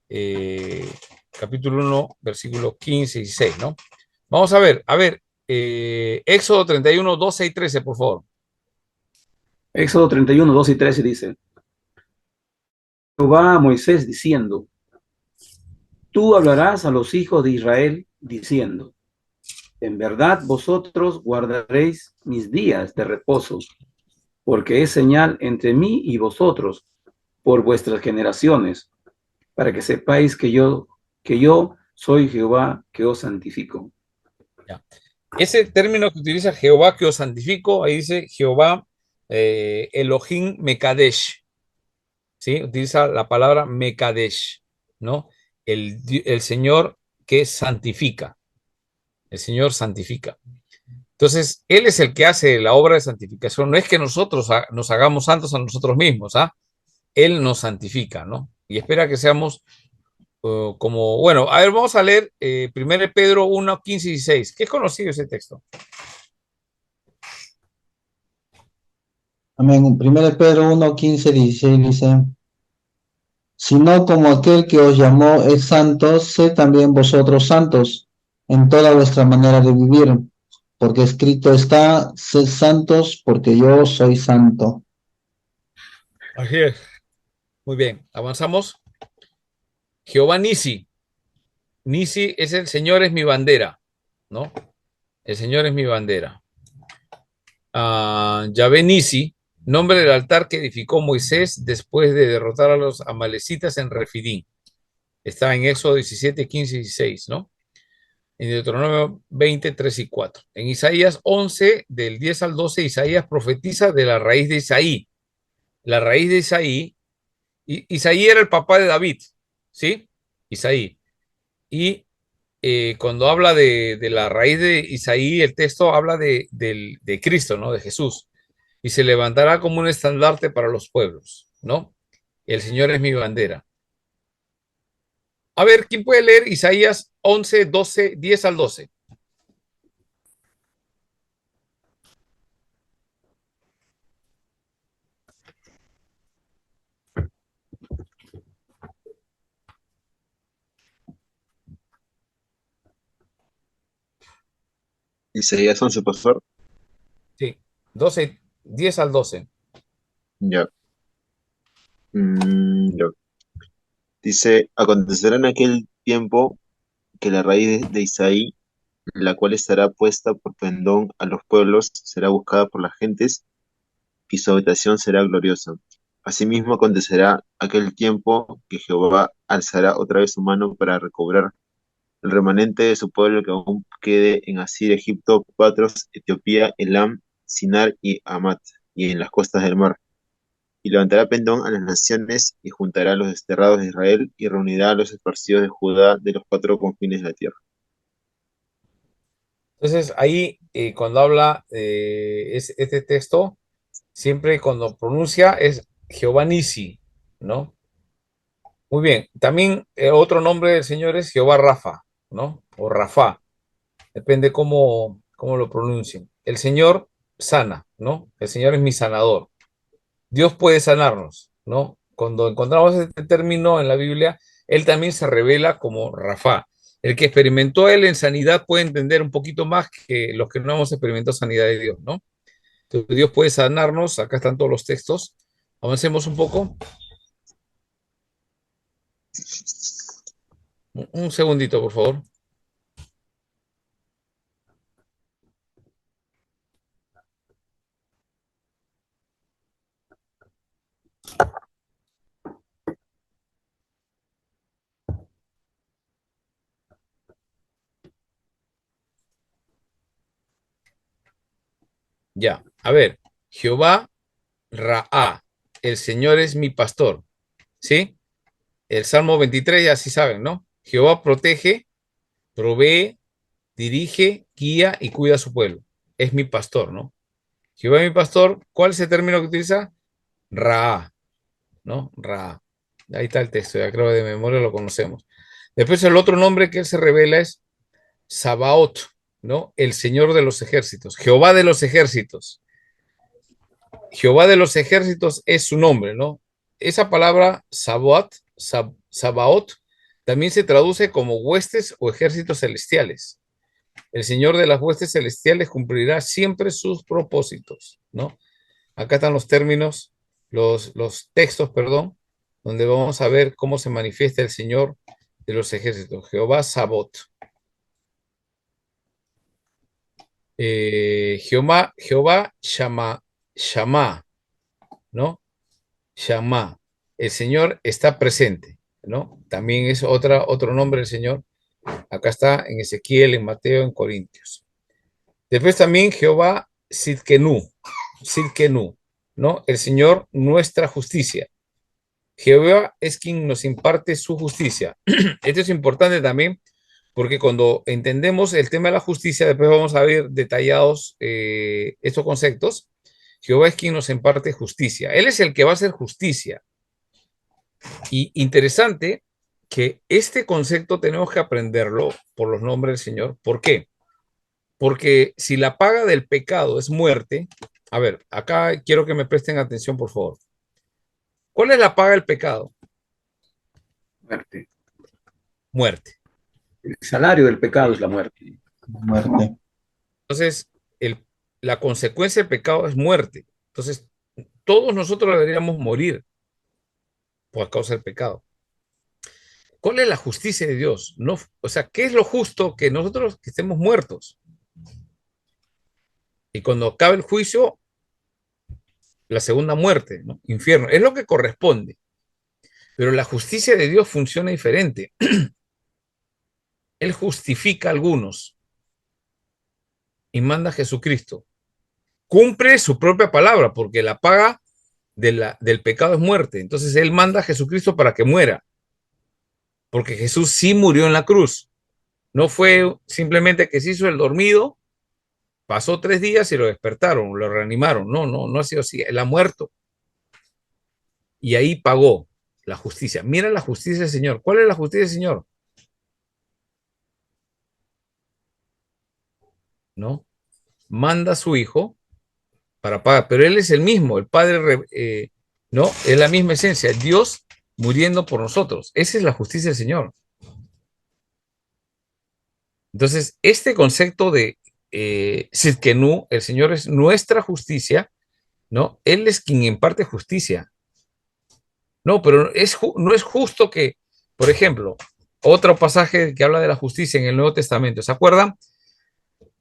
eh, capítulo 1, versículos 15 y 16, ¿no? Vamos a ver, Éxodo 31, 12 y 13, por favor. Éxodo 31, 2 y 13 dice, Jehová a Moisés diciendo, tú hablarás a los hijos de Israel diciendo, en verdad vosotros guardaréis mis días de reposo, porque es señal entre mí y vosotros por vuestras generaciones, para que sepáis que yo soy Jehová que os santifico. Ya. Ese término que utiliza Jehová que os santifico, ahí dice Jehová Elohim Mekadesh, ¿sí? Utiliza la palabra Mekadesh, ¿no? El Señor que santifica, el Señor santifica. Entonces, Él es el que hace la obra de santificación, no es que nosotros nos hagamos santos a nosotros mismos, ¿ah? Él nos santifica, ¿no? Y espera que seamos como, bueno, a ver, vamos a leer 1 Pedro 1, 15 y 16, que es conocido ese texto. Amén. 1 Pedro 1, 15, 16 dice, sino como aquel que os llamó es santo, sed también vosotros santos en toda vuestra manera de vivir, porque escrito está, sed santos porque yo soy santo. Así es. Muy bien, avanzamos. Jehová Nisi. Nisi es el Señor es mi bandera, ¿no? El Señor es mi bandera. Yahvé Nisi, nombre del altar que edificó Moisés después de derrotar a los amalecitas en Refidín. Está en Éxodo 17, 15 y 16, ¿no? En Deuteronomio 20, 3 y 4. En Isaías 11, del 10 al 12, Isaías profetiza de la raíz de Isaí. La raíz de Isaí, Isaí era el papá de David, ¿sí? Isaí. Y cuando habla de la raíz de Isaí, el texto habla de Cristo, ¿no? De Jesús. Y se levantará como un estandarte para los pueblos, ¿no? El Señor es mi bandera. A ver, ¿quién puede leer Isaías 11, 12, 10 al 12? Isaías 11, pastor. Sí, 12, 10 al 12. Ya. Ya. Dice, acontecerá en aquel tiempo que la raíz de Isaí, la cual estará puesta por pendón a los pueblos, será buscada por las gentes, y su habitación será gloriosa. Asimismo acontecerá aquel tiempo que Jehová alzará otra vez su mano para recobrar el remanente de su pueblo que aún quede en Asiria, Egipto, Patros, Etiopía, Elam, Sinar y Amat, y en las costas del mar. Y levantará pendón a las naciones, y juntará a los desterrados de Israel, y reunirá a los esparcidos de Judá de los cuatro confines de la tierra. Entonces, ahí, cuando habla este texto, siempre cuando pronuncia es Jehová Nisi, ¿no? Muy bien. También otro nombre del Señor es Jehová Rafa, ¿no? O Rafa, depende cómo lo pronuncien. El Señor sana, ¿no? El Señor es mi sanador. Dios puede sanarnos, ¿no? Cuando encontramos este término en la Biblia, Él también se revela como Rafa. El que experimentó Él en sanidad puede entender un poquito más que los que no hemos experimentado sanidad de Dios, ¿no? Entonces, Dios puede sanarnos, acá están todos los textos. Avancemos un poco. Un segundito, por favor. Ya, a ver, Jehová Raá, el Señor es mi pastor, ¿sí? El Salmo 23, ya sí saben, ¿no? Jehová protege, provee, dirige, guía y cuida a su pueblo. Es mi pastor, ¿no? Jehová es mi pastor, ¿cuál es el término que utiliza? Raá, ¿no? Raá. Ahí está el texto, ya creo de memoria lo conocemos. Después el otro nombre que él se revela es Sabaoth, ¿no? El Señor de los ejércitos, Jehová de los ejércitos. Jehová de los ejércitos es su nombre, ¿no? Esa palabra Sabaoth, también se traduce como huestes o ejércitos celestiales. El Señor de las huestes celestiales cumplirá siempre sus propósitos, ¿no? Acá están los términos, los textos, perdón, donde vamos a ver cómo se manifiesta el Señor de los ejércitos, Jehová Sabot. Jehová Shama, ¿no? Shama. El Señor está presente, ¿no? También es otro nombre del Señor. Acá está en Ezequiel, en Mateo, en Corintios. Después también Jehová Sidkenu, ¿no? El Señor nuestra justicia. Jehová es quien nos imparte su justicia. Esto es importante también porque cuando entendemos el tema de la justicia, después vamos a ver detallados estos conceptos. Jehová es quien nos imparte justicia. Él es el que va a hacer justicia. Y interesante que este concepto tenemos que aprenderlo por los nombres del Señor. ¿Por qué? Porque si la paga del pecado es muerte, a ver, acá quiero que me presten atención, por favor. ¿Cuál es la paga del pecado? Muerte. Muerte. El salario del pecado es la muerte. Muerte. Entonces, la consecuencia del pecado es muerte. Entonces, todos nosotros deberíamos morir por causa del pecado. ¿Cuál es la justicia de Dios? No, o sea, ¿qué es lo justo que nosotros que estemos muertos? Y cuando acabe el juicio, la segunda muerte, ¿no? Infierno. Es lo que corresponde. Pero la justicia de Dios funciona diferente. Él justifica a algunos y manda a Jesucristo. Cumple su propia palabra, porque la paga del pecado es muerte. Entonces Él manda a Jesucristo para que muera, porque Jesús sí murió en la cruz. No fue simplemente que se hizo el dormido, pasó 3 días y lo despertaron, lo reanimaron. No ha sido así. Él ha muerto. Y ahí pagó la justicia. Mira la justicia del Señor. ¿Cuál es la justicia del Señor? ¿No? Manda a su hijo para pagar, pero Él es el mismo, el Padre, ¿no? Es la misma esencia, Dios muriendo por nosotros. Esa es la justicia del Señor. Entonces, este concepto de Sidkenu, el Señor es nuestra justicia, ¿no? Él es quien imparte justicia. No, pero no es justo que, por ejemplo, otro pasaje que habla de la justicia en el Nuevo Testamento, ¿se acuerdan?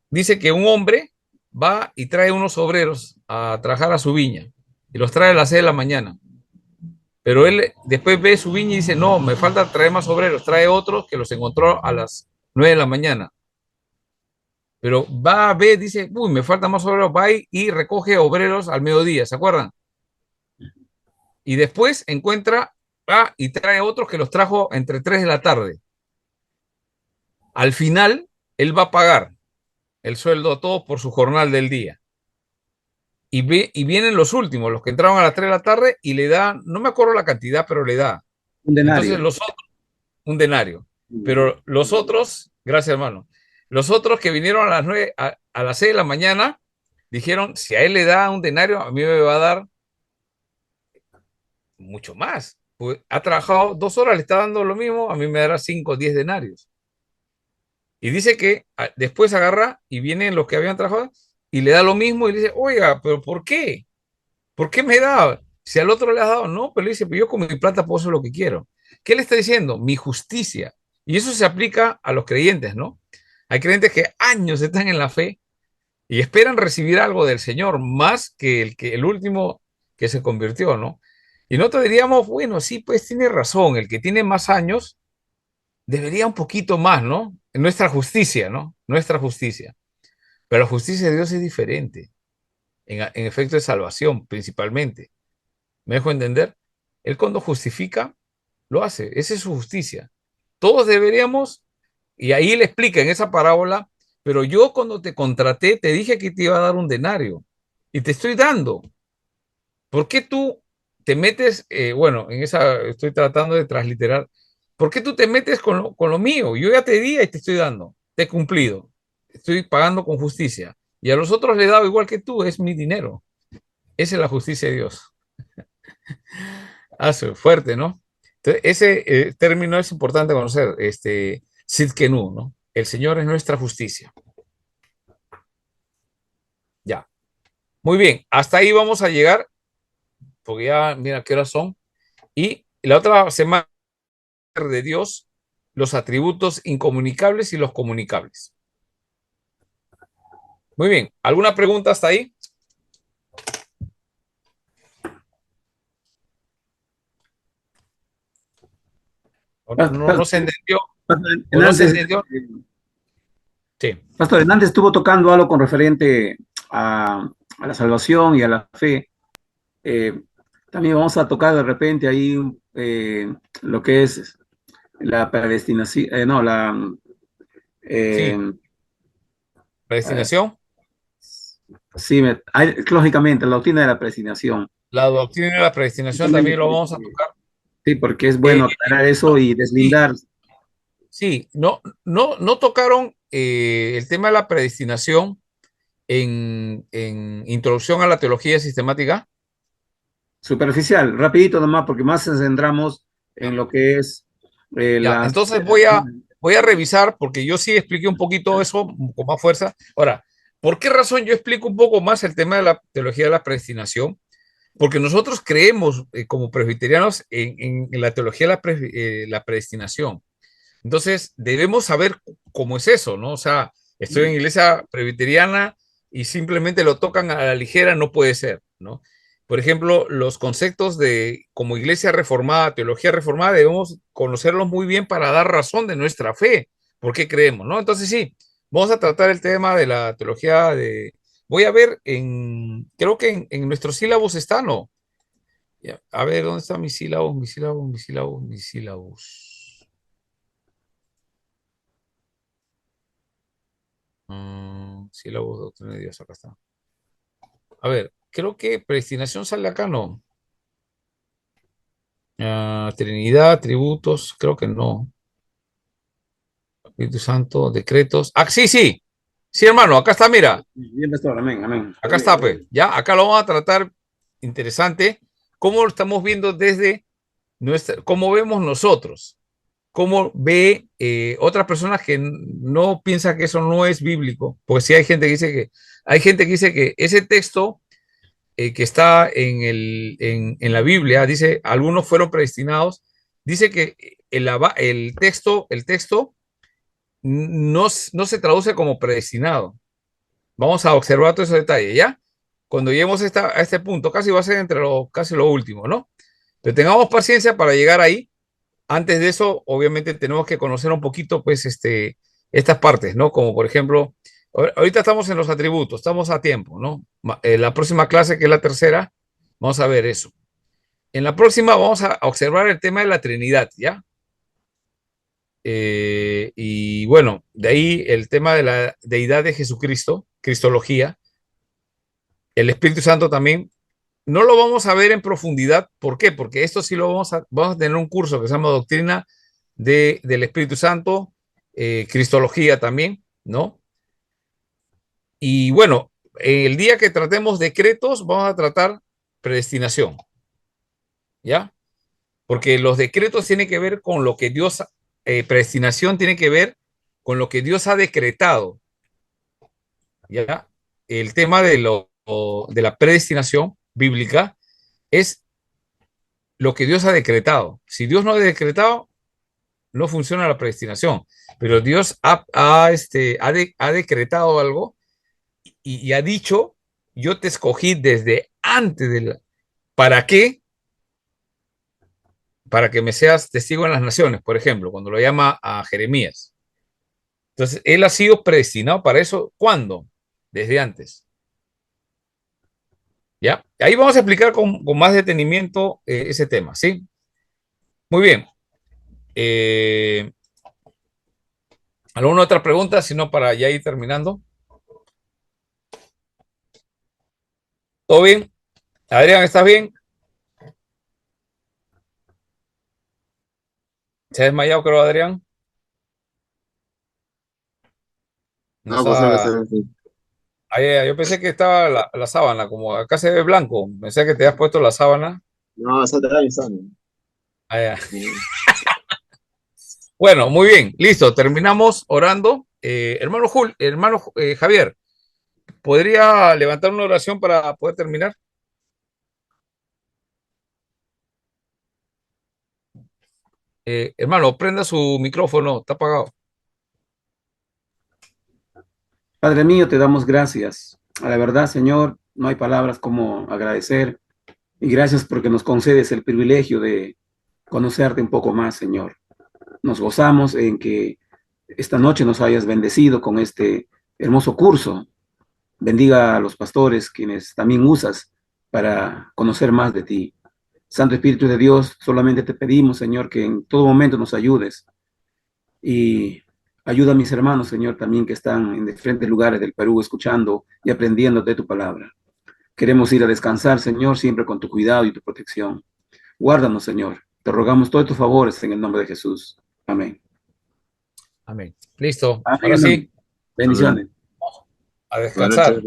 Dice que un hombre va y trae unos obreros a trabajar a su viña y los trae a las 6 de la mañana. Pero él después ve su viña y dice, no, me falta traer más obreros, trae otros que los encontró a las 9 de la mañana. Pero va a ver, dice, uy, me falta más obreros, va y recoge obreros al mediodía, ¿se acuerdan? Y después encuentra, y trae otros que los trajo entre 3 de la tarde. Al final, él va a pagar el sueldo a todos por su jornal del día. Y vienen los últimos, los que entraron a las 3 de la tarde y le da, no me acuerdo la cantidad, pero le da. Un denario. Entonces los otros, un denario. Pero los otros, gracias hermano, los otros que vinieron a las 9, a las 6 de la mañana, dijeron, si a él le da un denario, a mí me va a dar mucho más. Pues ha trabajado 2 horas, le está dando lo mismo, a mí me dará 5 o 10 denarios. Y dice que después agarra y vienen los que habían trabajado y le da lo mismo y le dice, oiga, pero ¿por qué? ¿Por qué me da? Si al otro le has dado, no, pero le dice, pero yo con mi plata puedo hacer lo que quiero. ¿Qué le está diciendo? Mi justicia. Y eso se aplica a los creyentes, ¿no? Hay creyentes que años están en la fe y esperan recibir algo del Señor más que el último que se convirtió, ¿no? Y nosotros diríamos, bueno, sí, pues tiene razón, el que tiene más años debería un poquito más, ¿no? Nuestra justicia, ¿no? Nuestra justicia. Pero la justicia de Dios es diferente, en efecto de salvación principalmente. ¿Me dejo entender? Él cuando justifica, lo hace. Esa es su justicia. Todos deberíamos, y ahí le explica en esa parábola, pero yo cuando te contraté te dije que te iba a dar un denario y te estoy dando. ¿Por qué tú te metes, bueno, en esa estoy tratando de transliterar, ¿por qué tú te metes con lo mío? Yo ya te di y te estoy dando, te he cumplido, estoy pagando con justicia. Y a los otros le he dado igual que tú, es mi dinero. Esa es la justicia de Dios. Fuerte, ¿no? Entonces, ese término es importante conocer, Sidkenu, ¿no? El Señor es nuestra justicia. Ya. Muy bien, hasta ahí vamos a llegar, porque ya, mira qué horas son. Y Y la otra semana de Dios, los atributos incomunicables y los comunicables. Muy bien, ¿alguna pregunta hasta ahí? No se entendió. ¿O no se Hernández, entendió? Sí. Pastor Hernández estuvo tocando algo con referente a la salvación y a la fe. Eh, También vamos a tocar de repente ahí lo que es la predestinación, no, Sí, eh, eh, predestinación. sí, lógicamente, la doctrina de la predestinación. La doctrina de la predestinación también lo vamos a tocar. Sí, porque es Eh, bueno aclarar eso y sí, deslindar. sí, no tocaron el tema de la predestinación en Introducción a la Teología Sistemática. Superficial, rapidito nomás, porque más nos centramos en lo que es Ya, las... entonces voy a revisar, porque yo sí expliqué un poquito eso con más fuerza. Ahora, ¿por qué razón yo explico un poco más el tema de la teología de la predestinación? Porque nosotros creemos como presbiterianos en la teología de la predestinación. Entonces, debemos saber cómo es eso, ¿no? O sea, estoy en iglesia presbiteriana y simplemente lo tocan a la ligera, no puede ser, ¿no? Por ejemplo, los conceptos de como iglesia reformada, teología reformada, debemos conocerlos muy bien para dar razón de nuestra fe, por qué creemos, ¿no? Entonces, sí, vamos a tratar el tema de la teología de... Voy a ver creo que en nuestros sílabos está, ¿no? Ya, a ver, ¿dónde está mi sílabos, mi sílabos, mi sílabos, mis sílabos? Sílabos de doctrina de Dios, acá está. A ver, creo que predestinación sale acá, ¿no? Trinidad, atributos, creo que no. Espíritu Santo, decretos. Ah, sí, sí. Sí, hermano, acá está, mira. Bien, pastor, amén, amén. Acá está, pues. Ya, acá lo vamos a tratar interesante. ¿Cómo lo estamos viendo desde cómo vemos nosotros? ¿Cómo ve otras personas que no piensan que eso no es bíblico? Porque sí hay gente que dice que ese texto que está en la Biblia, dice, algunos fueron predestinados, dice que el texto no se traduce como predestinado. Vamos a observar todos esos detalles, ¿ya? Cuando lleguemos a este punto, casi va a ser casi lo último, ¿no? Pero tengamos paciencia para llegar ahí. Antes de eso, obviamente, tenemos que conocer un poquito, pues, estas partes, ¿no? Como por ejemplo, ahorita estamos en los atributos, estamos a tiempo, ¿no? La próxima clase, que es la tercera, vamos a ver eso. En la próxima vamos a observar el tema de la Trinidad, ¿ya? Y bueno, de ahí el tema de la deidad de Jesucristo, cristología, el Espíritu Santo también. No lo vamos a ver en profundidad. ¿Por qué? Porque esto sí vamos a tener un curso que se llama Doctrina del Espíritu Santo, Cristología también, ¿no? Y bueno, el día que tratemos decretos, vamos a tratar predestinación, ¿ya? Porque los decretos tienen que ver con lo que Dios, predestinación tiene que ver con lo que Dios ha decretado, ¿ya? El tema de la predestinación bíblica es lo que Dios ha decretado. Si Dios no ha decretado, no funciona la predestinación. Pero Dios ha decretado algo y ha dicho, yo te escogí desde antes de la... ¿Para qué? Para que me seas testigo en las naciones, por ejemplo, cuando lo llama a Jeremías. Entonces, él ha sido predestinado para eso. ¿Cuándo? Desde antes. ¿Ya? Ahí vamos a explicar con más detenimiento ese tema, ¿sí? Muy bien. Eh, ¿Alguna otra pregunta? Si no, para ya ir terminando. ¿Todo bien? Adrián, ¿estás bien? ¿Se ha desmayado, creo, Adrián? No No, pastor, está... está bien. Yo pensé que estaba la sábana, como acá se ve blanco. Pensé que te has puesto la sábana. No, está bien, está bien. Ah, ya. Bueno, muy bien, listo. Terminamos orando. Hermano Javier, ¿podría levantar una oración para poder terminar? Hermano, prenda su micrófono, está apagado. Padre mío, te damos gracias. A la verdad, Señor, no hay palabras como agradecer. Y gracias porque nos concedes el privilegio de conocerte un poco más, Señor. Nos gozamos en que esta noche nos hayas bendecido con este hermoso curso. Bendiga a los pastores, quienes también usas para conocer más de ti. Santo Espíritu de Dios, solamente te pedimos, Señor, que en todo momento nos ayudes y ayuda a mis hermanos, Señor, también que están en diferentes lugares del Perú escuchando y aprendiendo de tu palabra. Queremos ir a descansar, Señor, siempre con tu cuidado y tu protección. Guárdanos, Señor. Te rogamos todos tus favores en el nombre de Jesús. Amén. Amén. Listo. Amén, Ahora hermano. sí, Amén. Bendiciones. a Buenas noches. descansar.